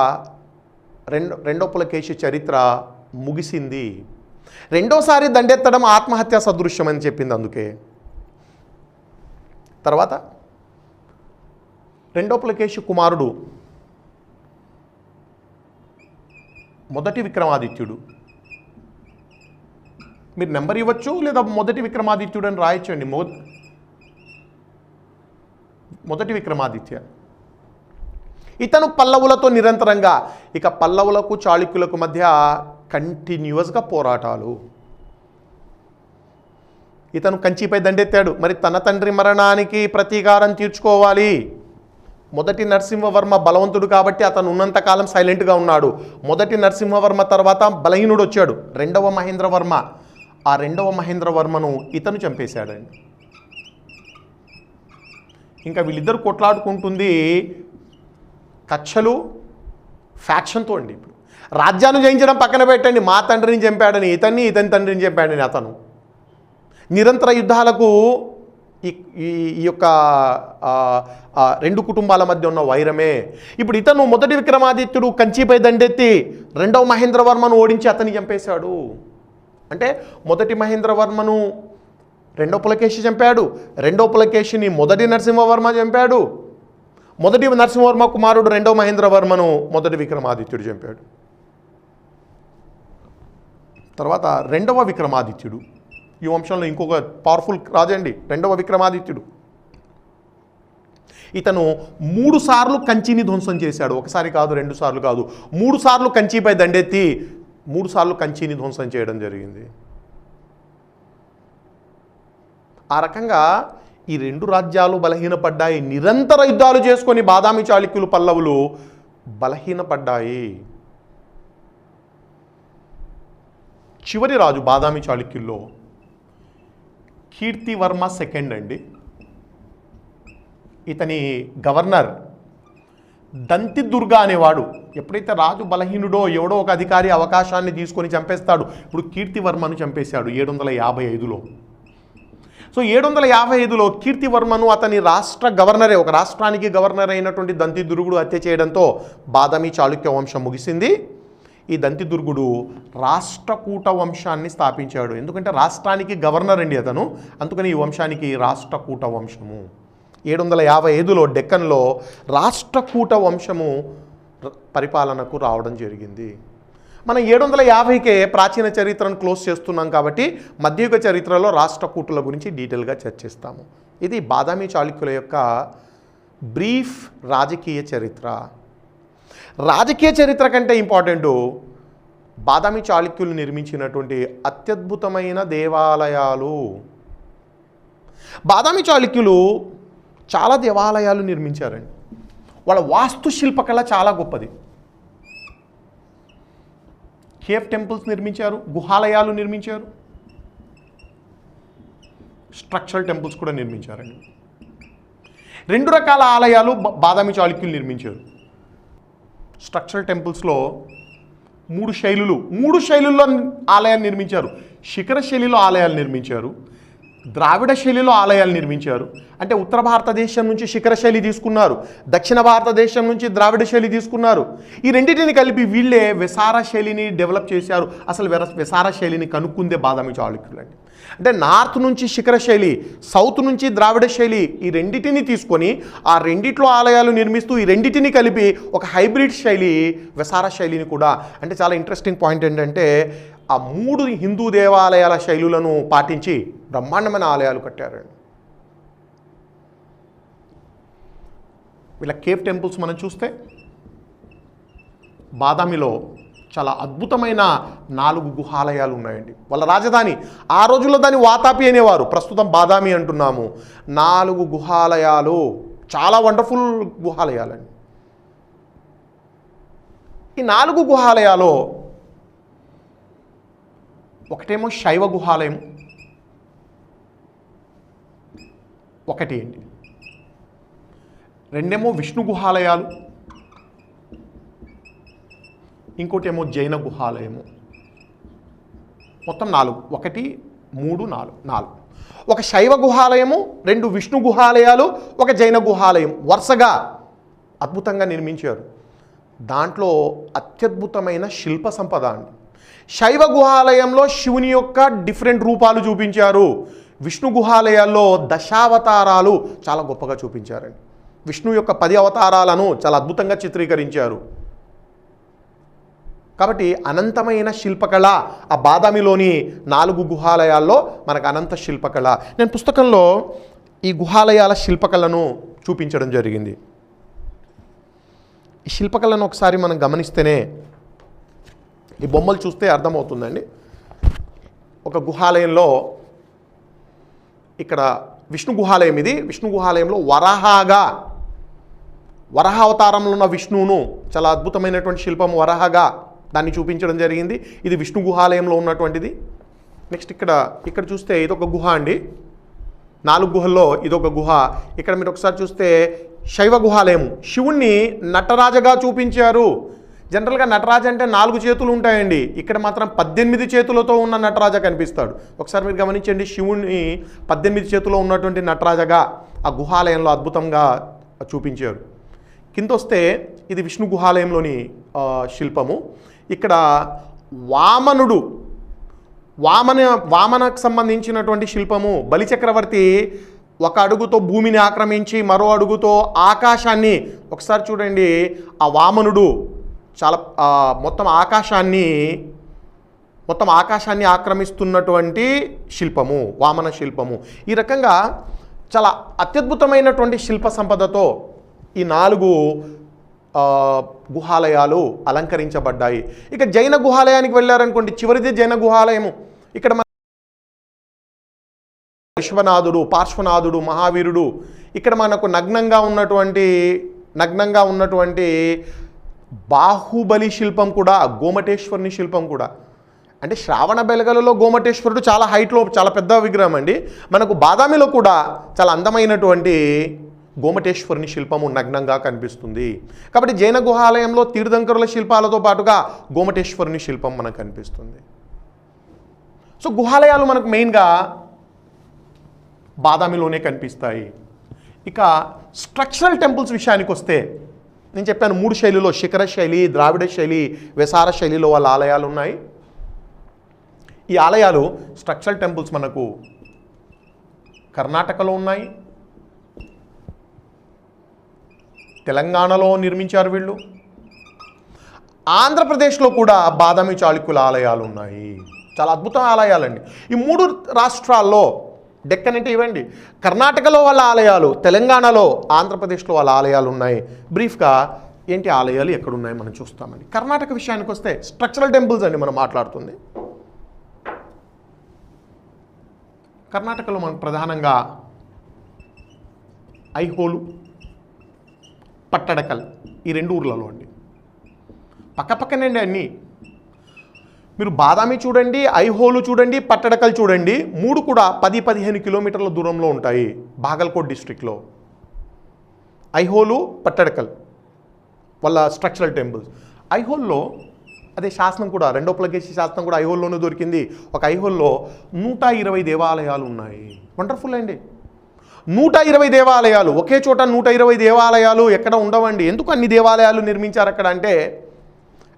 రెండో పులకేశి చరిత్ర ముగిసింది. రెండోసారి దండెత్తడం ఆత్మహత్యా సదృశ్యం అని చెప్పింది. అందుకే తర్వాత రెండో పులకేశి కుమారుడు మొదటి విక్రమాదిత్యుడు. మీరు నెంబర్ ఇవ్వచ్చు లేదా మొదటి విక్రమాదిత్యుడు అని రాయొచ్చండి. మొదటి విక్రమాదిత్య. ఇతను పల్లవులతో నిరంతరంగా, ఇక పల్లవులకు చాళుక్యులకు మధ్య కంటిన్యూస్గా పోరాటాలు. ఇతను కంచిపై దండెత్తాడు. మరి తన తండ్రి మరణానికి ప్రతీకారం తీర్చుకోవాలి. మొదటి నరసింహవర్మ బలవంతుడు కాబట్టి అతను ఉన్నంతకాలం సైలెంట్గా ఉన్నాడు. మొదటి నరసింహవర్మ తర్వాత బలహీనుడు వచ్చాడు, రెండవ మహేంద్రవర్మ. ఆ రెండవ మహేంద్రవర్మను ఇతను చంపేశాడండి. ఇంకా వీళ్ళిద్దరు కొట్లాడుకుంటుంది కక్షలు, ఫ్యాక్షన్తో అండి. ఇప్పుడు రాజ్యాన్ని జయించడం పక్కన పెట్టండి, మా తండ్రిని చంపాడని ఇతన్ని, ఇతని తండ్రిని చంపాడని అతను. నిరంతర యుద్ధాలకు ఈ యొక్క రెండు కుటుంబాల మధ్య ఉన్న వైరమే. ఇప్పుడు ఇతను మొదటి విక్రమాదిత్యుడు కంచిపై దండెత్తి రెండవ మహేంద్రవర్మను ఓడించి అతన్ని చంపేశాడు. అంటే మొదటి మహేంద్రవర్మను రెండో పులకేశి చంపాడు, రెండో పులకేశిని మొదటి నరసింహవర్మ చంపాడు, మొదటి నరసింహవర్మ కుమారుడు రెండవ మహేంద్రవర్మను మొదటి విక్రమాదిత్యుడు చంపాడు. తర్వాత రెండవ విక్రమాదిత్యుడు, ఈ వంశంలో ఇంకొక పవర్ఫుల్ రాజండి రెండవ విక్రమాదిత్యుడు. ఇతను 3 సార్లు కంచిని ధ్వంసం చేశాడు. ఒకసారి కాదు, 2 సార్లు కాదు, 3 సార్లు కంచిపై దండెత్తి 3 సార్లు కంచిని ధ్వంసం చేయడం జరిగింది. ఆ రకంగా ఈ 2 రాజ్యాలు బలహీనపడ్డాయి. నిరంతర యుద్ధాలు చేసుకొని బాదామి చాళుక్యులు, పల్లవులు బలహీనపడ్డాయి. చివరి రాజు బాదామి చాళుక్యుల్లో కీర్తివర్మ సెకండ్ అండి. ఇతని గవర్నర్ దంతిదుర్గ అనేవాడు. ఎప్పుడైతే రాజు బలహీనుడో ఎవడో ఒక అధికారి అవకాశాన్ని తీసుకొని చంపేస్తాడు. ఇప్పుడు కీర్తివర్మను చంపేశాడు 755లో. సో 755లో కీర్తివర్మను అతని రాష్ట్ర గవర్నరే, ఒక రాష్ట్రానికి గవర్నర్ అయినటువంటి దంతిదుర్గుడు హత్య చేయడంతో బాదామి చాళుక్య వంశం ముగిసింది. ఈ దంతిదుర్గుడు రాష్ట్రకూట వంశాన్ని స్థాపించాడు. ఎందుకంటే రాష్ట్రానికి గవర్నర్ అండి అతను, అందుకని ఈ వంశానికి రాష్ట్రకూట వంశము. 755లో డెక్కన్లో రాష్ట్రకూట వంశము పరిపాలనకు రావడం జరిగింది. మనం 750కే ప్రాచీన చరిత్రను క్లోజ్ చేస్తున్నాం కాబట్టి మధ్యయుగ చరిత్రలో రాష్ట్రకూటుల గురించి డీటెయిల్గా చర్చిస్తాము. ఇది బాదామి చాళుక్యుల యొక్క బ్రీఫ్ రాజకీయ చరిత్ర. రాజకీయ చరిత్ర కంటే ఇంపార్టెంట్ బాదామి చాళుక్యులు నిర్మించినటువంటి అత్యద్భుతమైన దేవాలయాలు. బాదామి చాళుక్యులు చాలా దేవాలయాలు నిర్మించారండి. వాళ్ళ వాస్తుశిల్పకళ చాలా గొప్పది. కేవ్ టెంపుల్స్ నిర్మించారు, గుహాలయాలు నిర్మించారు, స్ట్రక్చరల్ టెంపుల్స్ కూడా నిర్మించారండి. 2 రకాల ఆలయాలు బాదామి చాళుక్యులు నిర్మించారు. స్ట్రక్చరల్ టెంపుల్స్లో 3 శైలుల్లో ఆలయాలు నిర్మించారు. శిఖర శైలిలో ఆలయాలు నిర్మించారు, ద్రావిడ శైలిలో ఆలయాలు నిర్మించారు. అంటే ఉత్తర భారతదేశం నుంచి శిఖర శైలి తీసుకున్నారు, దక్షిణ భారతదేశం నుంచి ద్రావిడ శైలి తీసుకున్నారు. ఈ రెండింటిని కలిపి వీళ్ళే విసార శైలిని డెవలప్ చేశారు. అసలు విసార శైలిని కనుక్కుందే బాదామి చాళుక్యులు అండి. అంటే నార్త్ నుంచి శిఖర శైలి, సౌత్ నుంచి ద్రావిడ శైలి, ఈ రెండింటిని తీసుకొని ఆ రెండిట్లో ఆలయాలు నిర్మిస్తూ ఈ రెండింటిని కలిపి ఒక హైబ్రిడ్ శైలి విసార శైలిని కూడా. అంటే చాలా ఇంట్రెస్టింగ్ పాయింట్ ఏంటంటే ఆ 3 హిందూ దేవాలయాల శైలులను పాటించి బ్రహ్మాండమైన ఆలయాలు కట్టారండి. వీళ్ళ కేవ్ టెంపుల్స్ మనం చూస్తే బాదామిలో చాలా అద్భుతమైన 4 గుహాలయాలు ఉన్నాయండి. వాళ్ళ రాజధాని, ఆ రోజుల్లో దాన్ని వాతాపి అనేవారు, ప్రస్తుతం బాదామి అంటున్నాము. 4 గుహాలయాలు, చాలా వండర్ఫుల్ గుహాలయాలండి. ఈ 4 గుహాలయాలో ఒకటేమో శైవ గుహాలయం, ఒకటి అండి. రెండేమో విష్ణు గుహాలయాలు, ఇంకోటి ఏమో జైన గుహాలయము. మొత్తం 4. 1 3 4. ఒక శైవ గుహాలయము, 2 విష్ణు గుహాలయాలు, ఒక జైన గుహాలయం వరుసగా అద్భుతంగా నిర్మించారు. దాంట్లో అత్యద్భుతమైన శిల్ప సంపద అండి. శైవ గుహాలయంలో శివుని యొక్క డిఫరెంట్ రూపాలు చూపించారు. విష్ణు గుహాలయాల్లో దశావతారాలు చాలా గొప్పగా చూపించారండి. విష్ణు యొక్క 10 అవతారాలను చాలా అద్భుతంగా చిత్రీకరించారు. కాబట్టి అనంతమైన శిల్పకళ ఆ బాదామిలోని 4 గుహాలయాల్లో మనకు అనంత శిల్పకళ. నేను పుస్తకంలో ఈ గుహాలయాల శిల్పకళను చూపించడం జరిగింది. ఈ శిల్పకళను ఒకసారి మనం గమనిస్తేనే ఈ బొమ్మలు చూస్తే అర్థమవుతుందండి. ఒక గుహాలయంలో ఇక్కడ విష్ణు గుహాలయం, ఇది విష్ణు గుహాలయంలో వరాహ అవతారంలో ఉన్న విష్ణువును చాలా అద్భుతమైనటువంటి శిల్పం వరాహగా దాన్ని చూపించడం జరిగింది. ఇది విష్ణు గుహాలయంలో ఉన్నటువంటిది. నెక్స్ట్ ఇక్కడ చూస్తే ఇదొక గుహ అండి. 4 గుహల్లో ఇదొక గుహ. ఇక్కడ మీరు ఒకసారి చూస్తే శైవ గుహాలయం శివుణ్ణి నటరాజగా చూపించారు. జనరల్గా నటరాజ అంటే 4 చేతులు ఉంటాయండి. ఇక్కడ మాత్రం 18 చేతులతో ఉన్న నటరాజ కనిపిస్తాడు. ఒకసారి మీరు గమనించండి, శివుణ్ణి 18 చేతుల్లో ఉన్నటువంటి నటరాజగా ఆ గుహాలయంలో అద్భుతంగా చూపించారు. కింద వస్తే ఇది విష్ణు గుహాలయంలోని శిల్పము. ఇక్కడ వామనకు సంబంధించినటువంటి శిల్పము. బలిచక్రవర్తి ఒక అడుగుతో భూమిని ఆక్రమించి మరో అడుగుతో ఆకాశాన్ని, ఒకసారి చూడండి, ఆ వామనుడు చాలా మొత్తం ఆకాశాన్ని ఆక్రమిస్తున్నటువంటి శిల్పము వామన శిల్పము. ఈ రకంగా చాలా అత్యద్భుతమైనటువంటి శిల్ప సంపదతో ఈ 4 గుహాలయాలు అలంకరించబడ్డాయి. ఇక జైన గుహాలయానికి వెళ్ళారనుకోండి, చివరిది జైన గుహాలయము. ఇక్కడ విశ్వనాథుడు, పార్శ్వనాథుడు, మహావీరుడు, ఇక్కడ మనకు నగ్నంగా ఉన్నటువంటి బాహుబలి శిల్పం కూడా, గోమటేశ్వరుని శిల్పం కూడా. అంటే శ్రావణ బెలగలలో గోమటేశ్వరుడు చాలా హైట్లో చాలా పెద్ద విగ్రహం అండి. మనకు బాదామిలో కూడా చాలా అందమైనటువంటి గోమటేశ్వరుని శిల్పము నగ్నంగా కనిపిస్తుంది. కాబట్టి జైన గుహాలయంలో తీర్థంకరుల శిల్పాలతో పాటుగా గోమటేశ్వరుని శిల్పం మనకు కనిపిస్తుంది. సో గుహాలయాలు మనకు మెయిన్గా బాదామిలోనే కనిపిస్తాయి. ఇక స్ట్రక్చరల్ టెంపుల్స్ విషయానికి వస్తే, నేను చెప్పాను 3 శైలిలో, శిఖర శైలి, ద్రావిడ శైలి, వెసార శైలిలో వాళ్ళ ఆలయాలు ఉన్నాయి. ఈ ఆలయాలు స్ట్రక్చరల్ టెంపుల్స్ మనకు కర్ణాటకలో ఉన్నాయి, తెలంగాణలో నిర్మించారు వీళ్ళు, ఆంధ్రప్రదేశ్లో కూడా బాదామి చాళుక్యుల ఆలయాలు ఉన్నాయి. చాలా అద్భుత ఆలయాలండి. ఈ 3 రాష్ట్రాల్లో, డెక్కన్ అంటే ఇవ్వండి, కర్ణాటకలో వాళ్ళ ఆలయాలు, తెలంగాణలో, ఆంధ్రప్రదేశ్లో వాళ్ళ ఆలయాలు ఉన్నాయి. బ్రీఫ్గా ఏంటి ఆలయాలు ఎక్కడున్నాయి మనం చూస్తామండి. కర్ణాటక విషయానికి వస్తే స్ట్రక్చరల్ టెంపుల్స్ అండి మనం మాట్లాడుతుంది. కర్ణాటకలో మనకు ప్రధానంగా ఐహోలు, పట్టడకల్, ఈ 2 ఊర్లలో అండి. పక్కపక్కనండి అన్నీ. మీరు బాదామి చూడండి, ఐహోలు చూడండి, పట్టడకల్ చూడండి, 3 కూడా 10-15 కిలోమీటర్ల దూరంలో ఉంటాయి బాగల్కోట్ డిస్ట్రిక్ట్లో. ఐహోలు, పట్టడకల్ వాళ్ళ స్ట్రక్చరల్ టెంపుల్స్. ఐహోల్లో అదే శాసనం కూడా, 2వ పులకేశి శాసనం కూడా ఐహోల్లోనే దొరికింది. ఒక ఐహోల్లో 120 దేవాలయాలు ఉన్నాయి. వండర్ఫుల్ అండి. 120 దేవాలయాలు, ఒకే చోట 120 దేవాలయాలు ఎక్కడ ఉండవండి. ఎందుకు అన్ని దేవాలయాలు నిర్మించారు అక్కడ అంటే,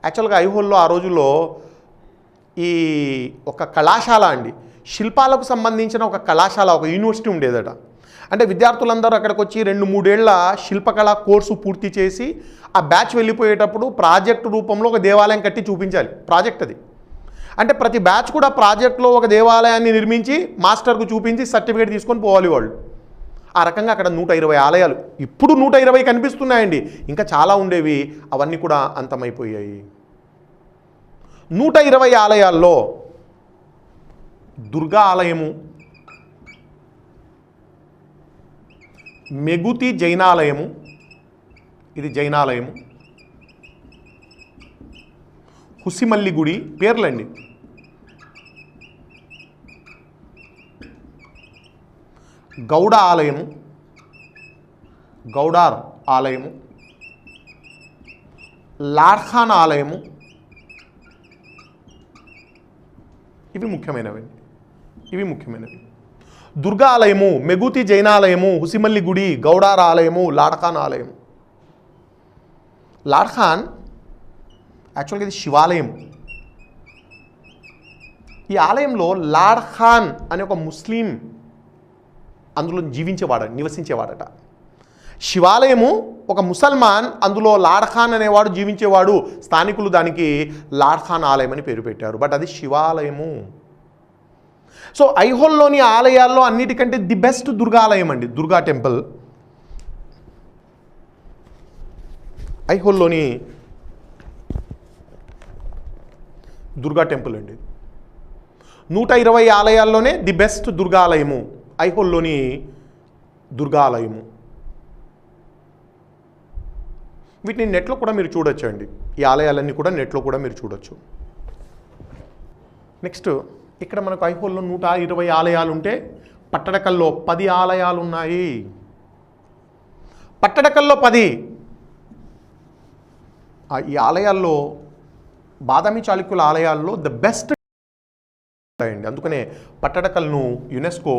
యాక్చువల్గా ఐహోల్లో ఆ రోజుల్లో ఈ ఒక కళాశాల అండి, శిల్పాలకు సంబంధించిన ఒక కళాశాల, ఒక యూనివర్సిటీ ఉండేదట. అంటే విద్యార్థులందరూ అక్కడికి వచ్చి 2-3 ఏళ్ల శిల్పకళా కోర్సు పూర్తి చేసి ఆ బ్యాచ్ వెళ్ళిపోయేటప్పుడు ప్రాజెక్టు రూపంలో ఒక దేవాలయం కట్టి చూపించాలి. ప్రాజెక్ట్ అది. అంటే ప్రతి బ్యాచ్ కూడా ప్రాజెక్ట్లో ఒక దేవాలయాన్ని నిర్మించి మాస్టర్కు చూపించి సర్టిఫికేట్ తీసుకొని పోవాలి వాళ్ళు. ఆ రకంగా అక్కడ 120 ఆలయాలు, ఇప్పుడు 120 కనిపిస్తున్నాయండి. ఇంకా చాలా ఉండేవి, అవన్నీ కూడా అంతమైపోయాయి. 120 ఆలయాల్లో దుర్గా ఆలయము, మెగుతి జైనాలయము, ఇది జైనాలయము, హుసిమల్లి గుడి, పేర్లండి. గౌడ ఆలయము, గౌడార్ ఆలయము, లాడ్ఖాన్ ఆలయము, ఇవి ముఖ్యమైనవి. దుర్గా ఆలయము, మెగుతి జైనాలయము, హుసిమల్లి గుడి, గౌడార్ ఆలయము, లాడ్ఖాన్ ఆలయము. లాడ్ఖాన్ యాక్చువల్గా ఇది శివాలయం. ఈ ఆలయంలో లాడ్ఖాన్ అనే ఒక ముస్లిం అందులో నివసించేవాడట. శివాలయము ఒక ముసల్మాన్, అందులో లాడ్ఖాన్ అనేవాడు జీవించేవాడు. స్థానికులు దానికి లాడ్ఖాన్ ఆలయం అని పేరు పెట్టారు, బట్ అది శివాలయము. సో ఐహోల్లోని ఆలయాల్లో అన్నిటికంటే ది బెస్ట్ దుర్గా ఆలయం అండి, దుర్గా టెంపుల్. ఐహోల్లోని దుర్గా టెంపుల్ అండి. 120 ఆలయాల్లోనే ది బెస్ట్ దుర్గా ఆలయము ఐహోల్లోని దుర్గా ఆలయము. వీటిని నెట్లో కూడా మీరు చూడొచ్చు అండి. ఈ ఆలయాలన్నీ కూడా నెట్లో కూడా మీరు చూడొచ్చు. నెక్స్ట్ ఇక్కడ మనకు ఐహోల్లో 120 ఆలయాలు ఉంటే పట్టడకల్లో 10 ఆలయాలు ఉన్నాయి. పట్టడకల్లో 10. ఈ ఆలయాల్లో బాదామి చాళుక్యుల ఆలయాల్లో ద బెస్ట్ ఉంటాయండి. అందుకనే పట్టడకల్ను యునెస్కో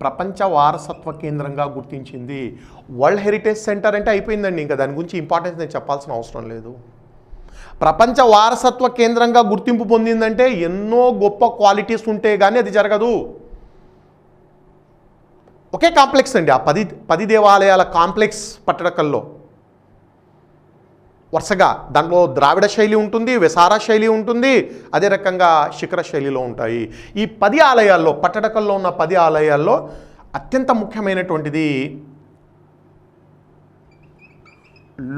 ప్రపంచ వారసత్వ కేంద్రంగా గుర్తించింది. వరల్డ్ హెరిటేజ్ సెంటర్ అంటే అయిపోయిందండి, ఇంకా దాని గురించి ఇంపార్టెన్స్ నేను చెప్పాల్సిన అవసరం లేదు. ప్రపంచ వారసత్వ కేంద్రంగా గుర్తింపు పొందిందంటే ఎన్నో గొప్ప క్వాలిటీస్ ఉంటే కానీ అది జరగదు. ఒకే కాంప్లెక్స్ అండి, ఆ 10 దేవాలయాల కాంప్లెక్స్ పట్టడకల్లో వరుసగా. దాంట్లో ద్రావిడ శైలి ఉంటుంది, వెసారా శైలి ఉంటుంది, అదే రకంగా శిఖర శైలిలో ఉంటాయి. ఈ 10 ఆలయాల్లో, పట్టడకల్లో ఉన్న 10 ఆలయాల్లో అత్యంత ముఖ్యమైనటువంటిది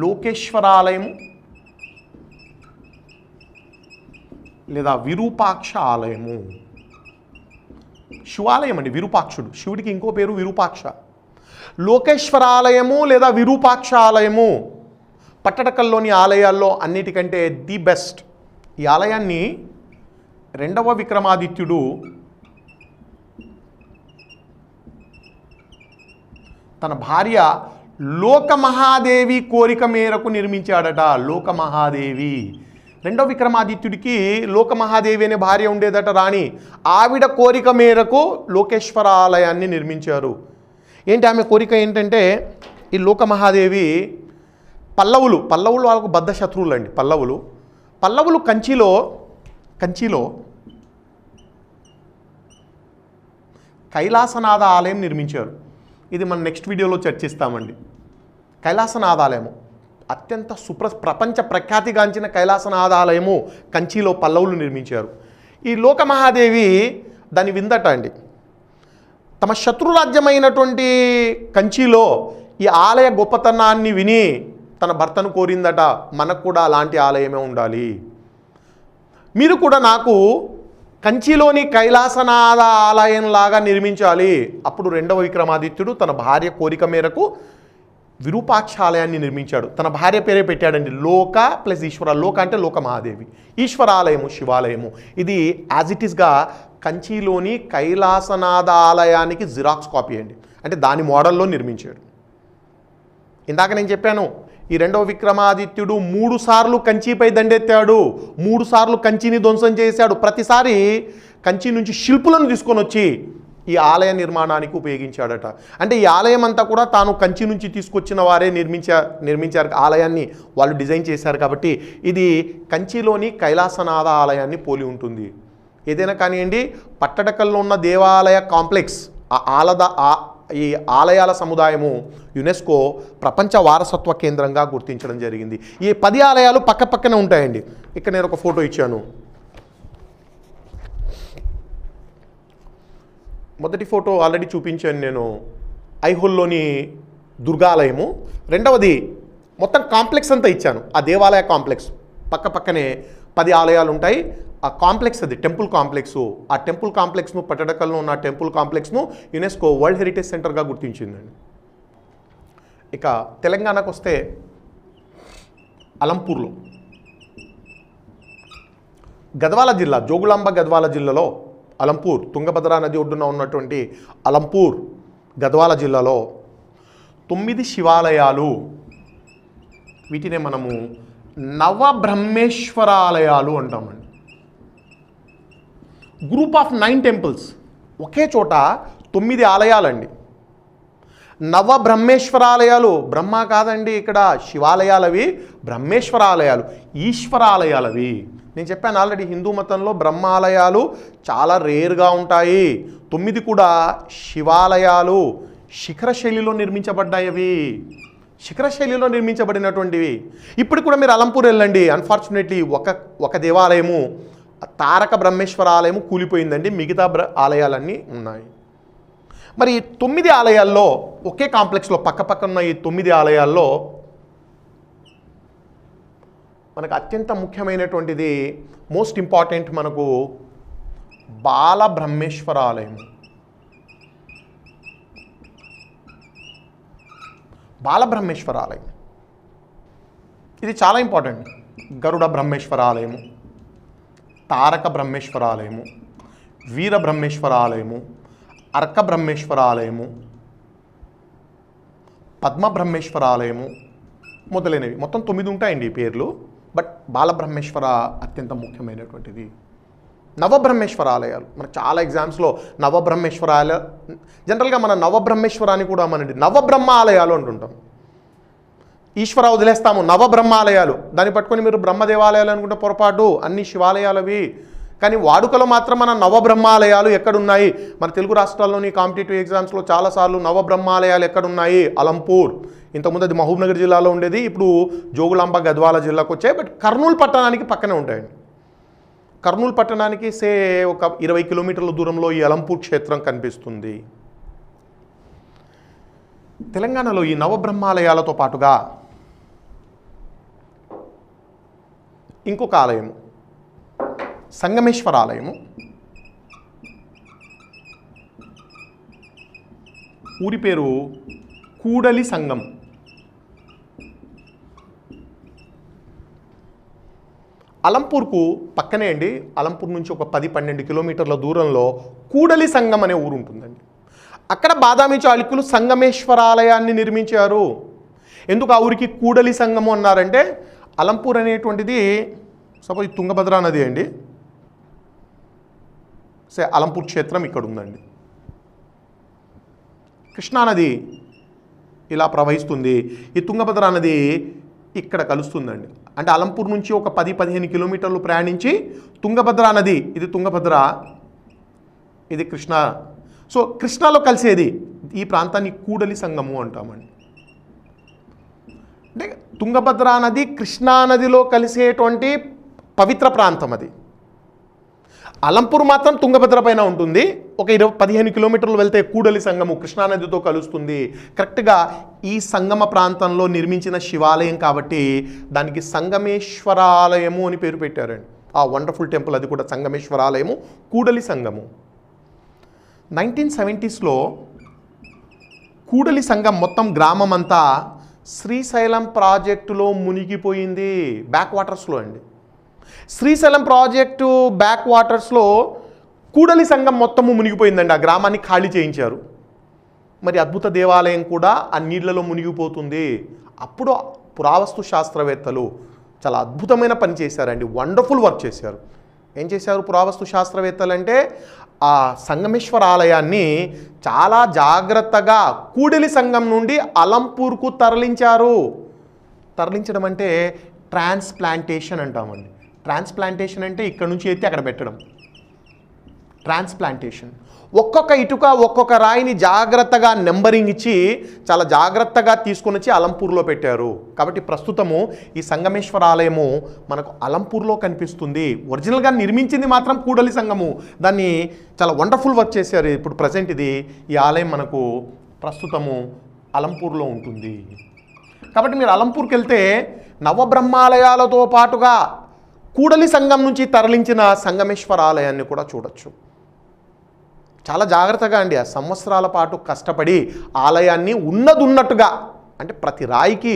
లోకేశ్వర ఆలయము లేదా విరూపాక్ష ఆలయము. శివాలయం అండి, విరూపాక్షుడు, శివుడికి ఇంకో పేరు విరూపాక్ష. లోకేశ్వర ఆలయము లేదా విరూపాక్ష ఆలయము పట్టడకల్లోని ఆలయాల్లో అన్నిటికంటే ది బెస్ట్. ఈ ఆలయాన్ని 2వ విక్రమాదిత్యుడు తన భార్య లోకమహాదేవి కోరిక మేరకు నిర్మించాడట. లోకమహాదేవి, 2వ విక్రమాదిత్యుడికి లోకమహాదేవి అనే భార్య ఉండేదట, రాణి. ఆవిడ కోరిక మేరకు లోకేశ్వర ఆలయాన్ని నిర్మించారు. ఏంటి ఆమె కోరిక ఏంటంటే, ఈ లోకమహాదేవి పల్లవులు వాళ్ళకు బద్ధ శత్రువులు అండి. పల్లవులు కంచిలో కైలాసనాథ ఆలయం నిర్మించారు. ఇది మనం నెక్స్ట్ వీడియోలో చర్చిస్తామండి. కైలాసనాథ ఆలయము అత్యంత ప్రపంచ ప్రఖ్యాతిగాంచిన కైలాసనాథ ఆలయము కంచిలో పల్లవులు నిర్మించారు. ఈ లోకమహాదేవి దాని విందట అండి. తమ శత్రురాజ్యమైనటువంటి కంచిలో ఈ ఆలయ గొప్పతనాన్ని విని తన భర్తను కోరిందట, మనకు కూడా అలాంటి ఆలయమే ఉండాలి, మీరు కూడా నాకు కంచిలోని కైలాసనాథ ఆలయంలాగా నిర్మించాలి. అప్పుడు 2వ విక్రమాదిత్యుడు తన భార్య కోరిక మేరకు విరూపాక్ష ఆలయాన్ని నిర్మించాడు. తన భార్య పేరే పెట్టాడండి, లోక ప్లస్ ఈశ్వర. లోక అంటే లోకమహాదేవి, ఈశ్వరాలయము శివాలయము. ఇది యాజ్ ఇట్ ఈస్గా కంచిలోని కైలాసనాథ ఆలయానికి జిరాక్స్ కాపీ అండి, అంటే దాని మోడల్లో నిర్మించాడు. ఇందాక నేను చెప్పాను, ఈ 2వ విక్రమాదిత్యుడు 3 సార్లు కంచిపై దండెత్తాడు, 3 సార్లు కంచిని ధ్వంసం చేశాడు. ప్రతిసారి కంచి నుంచి శిల్పులను తీసుకొని వచ్చి ఈ ఆలయ నిర్మాణానికి ఉపయోగించాడట. అంటే ఈ ఆలయం అంతా కూడా తాను కంచి నుంచి తీసుకొచ్చిన వారే నిర్మించారు. ఆలయాన్ని వాళ్ళు డిజైన్ చేశారు కాబట్టి ఇది కంచిలోని కైలాసనాథ ఆలయాన్ని పోలి ఉంటుంది. ఏదైనా కానివ్వండి, పట్టడకల్లో ఉన్న దేవాలయ కాంప్లెక్స్, ఈ ఆలయాల సముదాయము యునెస్కో ప్రపంచ వారసత్వ కేంద్రంగా గుర్తించడం జరిగింది. ఈ 10 ఆలయాలు పక్కనే ఉంటాయండి. ఇక్కడ నేను ఒక ఫోటో ఇచ్చాను. మొదటి ఫోటో ఆల్రెడీ చూపించాను నేను, ఐహోల్లోని దుర్గాలయము. 2వది మొత్తం కాంప్లెక్స్ అంతా ఇచ్చాను, ఆ దేవాలయ కాంప్లెక్స్. పక్కనే 10 ఆలయాలు ఉంటాయి. ఆ కాంప్లెక్స్, అది టెంపుల్ కాంప్లెక్స్. ఆ టెంపుల్ కాంప్లెక్స్ను, పట్టడకల్లో ఉన్న టెంపుల్ కాంప్లెక్స్ను యునెస్కో వరల్డ్ హెరిటేజ్ సెంటర్గా గుర్తించిందండి. ఇక తెలంగాణకు వస్తే అలంపూర్లో, గద్వాల జిల్లా, జోగులాంబ గద్వాల జిల్లాలో అలంపూర్, తుంగభద్రా నది ఒడ్డున ఉన్నటువంటి అలంపూర్ గద్వాల జిల్లాలో 9 శివాలయాలు, వీటినే మనము నవబ్రహ్మేశ్వరాలయాలు అంటామండి. గ్రూప్ ఆఫ్ 9 టెంపుల్స్, ఒకే చోట 9 ఆలయాలండి. నవబ్రహ్మేశ్వరాలయాలు, బ్రహ్మ కాదండి ఇక్కడ శివాలయాలవి, బ్రహ్మేశ్వరాలయాలు, ఈశ్వరాలయాలవి. నేను చెప్పాను ఆల్రెడీ, హిందూ మతంలో బ్రహ్మాలయాలు చాలా రేర్గా ఉంటాయి. 9 కూడా శివాలయాలు, శిఖర శైలిలో నిర్మించబడ్డాయి. అవి శిఖర శైలిలో నిర్మించబడినటువంటివి. ఇప్పుడు కూడా మీరు అలంపూర్ వెళ్ళండి, అన్ఫార్చునేట్లీ ఒక దేవాలయము, తారక బ్రహ్మేశ్వర ఆలయము కూలిపోయిందండి, మిగతా ఆలయాలన్నీ ఉన్నాయి. మరి 9 ఆలయాల్లో, ఒకే కాంప్లెక్స్లో పక్కపక్కన ఉన్న ఈ 9 ఆలయాల్లో మనకు అత్యంత ముఖ్యమైనటువంటిది, మోస్ట్ ఇంపార్టెంట్, మనకు బాలబ్రహ్మేశ్వర ఆలయం. బాలబ్రహ్మేశ్వర ఆలయం ఇది చాలా ఇంపార్టెంట్. గరుడ బ్రహ్మేశ్వర ఆలయము, తారక బ్రహ్మేశ్వర ఆలయము, వీర బ్రహ్మేశ్వర ఆలయము, అర్క బ్రహ్మేశ్వర ఆలయము, పద్మ బ్రహ్మేశ్వర ఆలయము మొదలైనవి. మొత్తం 9 ఉంటాయండి ఈ పేర్లు. బట్ బాలబ్రహ్మేశ్వర అత్యంత ముఖ్యమైనటువంటిది. నవబ్రహ్మేశ్వర ఆలయాలు, మనకు చాలా ఎగ్జామ్స్లో నవబ్రహ్మేశ్వర ఆలయాలు, జనరల్గా మన నవబ్రహ్మేశ్వర అని కూడా మన నవబ్రహ్మ ఆలయాలు అంటుంటాం. ఈశ్వర వదిలేస్తాము, నవబ్రహ్మాలయాలు, దాన్ని పట్టుకొని మీరు బ్రహ్మదేవాలయాలు అనుకుంటే పొరపాటు, అన్ని శివాలయాలవి. కానీ వాడుకలో మాత్రం మన నవబ్రహ్మాలయాలు ఎక్కడున్నాయి? మన తెలుగు రాష్ట్రాల్లోని కాంపిటేటివ్ ఎగ్జామ్స్లో చాలాసార్లు నవబ్రహ్మాలయాలు ఎక్కడున్నాయి? అలంపూర్. ఇంతకుముందు అది మహబూబ్నగర్ జిల్లాలో ఉండేది, ఇప్పుడు జోగులాంబ గద్వాల జిల్లాకు వచ్చాయి. బట్ కర్నూలు పట్టణానికి పక్కనే ఉంటాయండి. కర్నూలు పట్టణానికి ఒక 20 కిలోమీటర్ల దూరంలో ఈ అలంపూర్ క్షేత్రం కనిపిస్తుంది. తెలంగాణలో ఈ నవబ్రహ్మాలయాలతో పాటుగా ఇంకొక ఆలయము, సంగమేశ్వర ఆలయము. ఊరి పేరు కూడలి సంగం. అలంపూర్కు పక్కనే అండి, అలంపూర్ నుంచి ఒక 10-12 కిలోమీటర్ల దూరంలో కూడలి సంగం అనే ఊరు ఉంటుందండి. అక్కడ బాదామి చాళుక్యులు సంగమేశ్వర ఆలయాన్ని నిర్మించారు. ఎందుకు ఆ ఊరికి కూడలి సంగము అన్నారంటే, అలంపూర్ అనేటువంటిది సపోజ్ తుంగభద్రా నది అండి, అలంపూర్ క్షేత్రం ఇక్కడ ఉందండి. కృష్ణానది ఇలా ప్రవహిస్తుంది, ఈ తుంగభద్రా నది ఇక్కడ కలుస్తుందండి. అంటే అలంపూర్ నుంచి ఒక 10-15 కిలోమీటర్లు ప్రయాణించి తుంగభద్రా నది, ఇది తుంగభద్ర, ఇది కృష్ణ. సో కృష్ణాలో కలిసేది ఈ ప్రాంతాన్ని కూడలి సంగము అంటామండి. అంటే తుంగభద్రా నది కృష్ణానదిలో కలిసేటువంటి పవిత్ర ప్రాంతం అది. అలంపూర్ మాత్రం తుంగభద్ర పైన ఉంటుంది. ఒక 15 కిలోమీటర్లు వెళ్తే కూడలి సంగము కృష్ణానదితో కలుస్తుంది. కరెక్ట్గా ఈ సంగమ ప్రాంతంలో నిర్మించిన శివాలయం కాబట్టి దానికి సంగమేశ్వర ఆలయము అని పేరు పెట్టారండి. ఆ వండర్ఫుల్ టెంపుల్ అది కూడా సంగమేశ్వర ఆలయము, కూడలి సంగము. 1970స్లో కూడలి సంగం మొత్తం గ్రామం అంతా శ్రీశైలం ప్రాజెక్టులో మునిగిపోయింది. బ్యాక్ వాటర్స్లో అండి. శ్రీశైలం ప్రాజెక్టు బ్యాక్ వాటర్స్లో కూడలి సంగం మొత్తము మునిగిపోయిందండి. ఆ గ్రామాన్ని ఖాళీ చేయించారు. మరి అద్భుత దేవాలయం కూడా ఆ నీళ్లలో మునిగిపోతుంది. అప్పుడు పురావస్తు శాస్త్రవేత్తలు చాలా అద్భుతమైన పని చేశారండి, వండర్ఫుల్ వర్క్ చేశారు. ఏం చేశారు పురావస్తు శాస్త్రవేత్తలు అంటే, ఆ సంగమేశ్వర ఆలయాన్ని చాలా జాగ్రత్తగా కూడలి సంగం నుండి అలంపూర్కు తరలించారు. తరలించడం అంటే ట్రాన్స్ప్లాంటేషన్ అంటామండి. ట్రాన్స్ప్లాంటేషన్ అంటే ఇక్కడ నుంచి ఎత్తి అక్కడ పెట్టడం. ట్రాన్స్ప్లాంటేషన్, ఒక్కొక్క ఇటుక ఒక్కొక్క రాయిని జాగ్రత్తగా నెంబరింగ్ ఇచ్చి చాలా జాగ్రత్తగా తీసుకొని వచ్చి అలంపూర్లో పెట్టారు. కాబట్టి ప్రస్తుతము ఈ సంగమేశ్వర ఆలయము మనకు అలంపూర్లో కనిపిస్తుంది. ఒరిజినల్గా నిర్మించింది మాత్రం కూడలి సంగము. దాన్ని చాలా వండర్ఫుల్ వర్క్ చేశారు. ఇప్పుడు ప్రజెంట్ ఈ ఆలయం మనకు ప్రస్తుతము అలంపూర్లో ఉంటుంది. కాబట్టి మీరు అలంపూర్కి వెళ్తే నవబ్రహ్మాలయాలతో పాటుగా కూడలి సంగం నుంచి తరలించిన సంగమేశ్వర ఆలయాన్ని కూడా చూడొచ్చు. చాలా జాగ్రత్తగా అండి, ఆ సంవత్సరాల పాటు కష్టపడి ఆలయాన్ని ఉన్నట్టుగా, అంటే ప్రతి రాయికి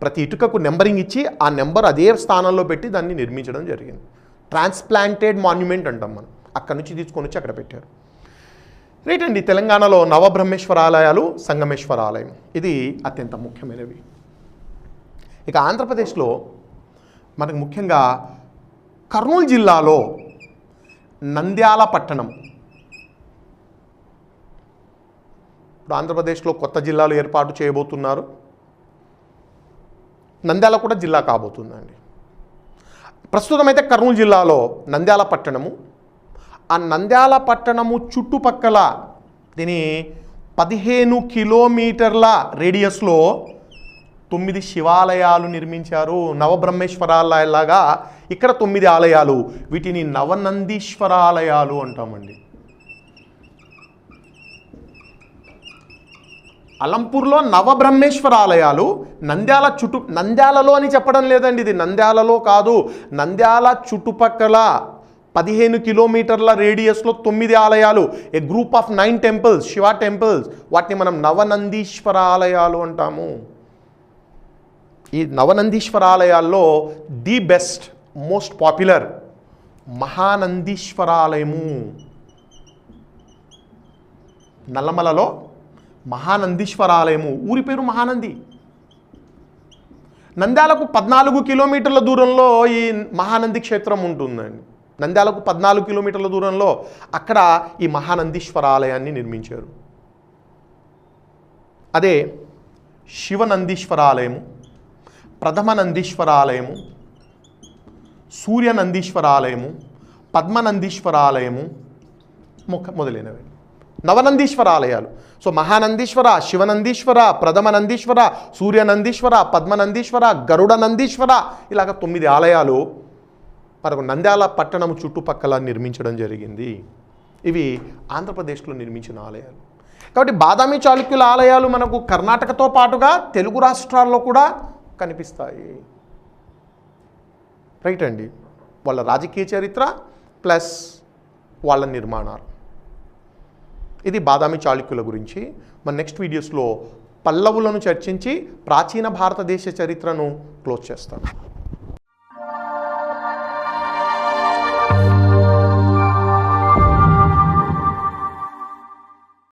ప్రతి ఇటుకకు నెంబరింగ్ ఇచ్చి ఆ నెంబర్ అదే స్థానంలో పెట్టి దాన్ని నిర్మించడం జరిగింది. ట్రాన్స్ప్లాంటెడ్ మాన్యుమెంట్ అంటాం మనం. అక్కడి నుంచి తీసుకొని వచ్చి అక్కడ పెట్టారు. రైట్ అండి. తెలంగాణలో నవబ్రహ్మేశ్వర ఆలయాలు, సంగమేశ్వర ఆలయం ఇది అత్యంత ముఖ్యమైనవి. ఇక ఆంధ్రప్రదేశ్లో మనకు ముఖ్యంగా కర్నూలు జిల్లాలో నంద్యాల పట్టణం, ఇప్పుడు ఆంధ్రప్రదేశ్లో కొత్త జిల్లాలు ఏర్పాటు చేయబోతున్నారు. నంద్యాల కూడా జిల్లా కాబోతుందండి. ప్రస్తుతం అయితే కర్నూలు జిల్లాలో నంద్యాల పట్టణము, ఆ నంద్యాల పట్టణము చుట్టుపక్కల దీని 15 కిలోమీటర్ల రేడియస్లో 9 శివాలయాలు నిర్మించారు. నవబ్రహ్మేశ్వరాలయాలాగా ఇక్కడ 9 ఆలయాలు, వీటిని నవనందీశ్వర ఆలయాలు అంటామండి. అలంపూర్లో నవబ్రహ్మేశ్వర ఆలయాలు, నంద్యాలలో అని చెప్పడం లేదండి, ఇది నంద్యాలలో కాదు, నంద్యాల చుట్టుపక్కల 15 కిలోమీటర్ల రేడియస్లో 9 ఆలయాలు, a group of 9 temples, Shiva temples, వాటిని మనం నవనందీశ్వర ఆలయాలు అంటాము. ఈ నవనందీశ్వర ఆలయాల్లో the best, most popular Mahanandishwara ఆలయము. నల్లమలలో మహానందీశ్వర ఆలయము, ఊరి పేరు మహానంది. నంద్యాలకు 14 కిలోమీటర్ల దూరంలో ఈ మహానంది క్షేత్రం ఉంటుందండి. నంద్యాలకు 14 కిలోమీటర్ల దూరంలో అక్కడ ఈ మహానందీశ్వర ఆలయాన్ని నిర్మించారు. అదే శివనందీశ్వర ఆలయము, ప్రథమ నందీశ్వర ఆలయము, సూర్యనందీశ్వర ఆలయము, పద్మనందీశ్వర ఆలయము మొదలైనవి నవనందీశ్వర ఆలయాలు. సో మహానందీశ్వర, శివనందీశ్వర, ప్రథమ నందీశ్వర, సూర్యనందీశ్వర, పద్మనందీశ్వర, గరుడ నందీశ్వర, ఇలాగ 9 ఆలయాలు మనకు నంద్యాల పట్టణం చుట్టుపక్కల నిర్మించడం జరిగింది. ఇవి ఆంధ్రప్రదేశ్లో నిర్మించిన ఆలయాలు. కాబట్టి బాదామి చాళుక్యుల ఆలయాలు మనకు కర్ణాటకతో పాటుగా తెలుగు రాష్ట్రాల్లో కూడా కనిపిస్తాయి. రైట్ అండి. వాళ్ళ రాజకీయ చరిత్ర ప్లస్ వాళ్ళ నిర్మాణాలు, ఇది బాదామి చాళుక్యుల గురించి. మన నెక్స్ట్ వీడియోస్లో పల్లవులను చర్చించి ప్రాచీన భారతదేశ చరిత్రను క్లోజ్ చేస్తాను.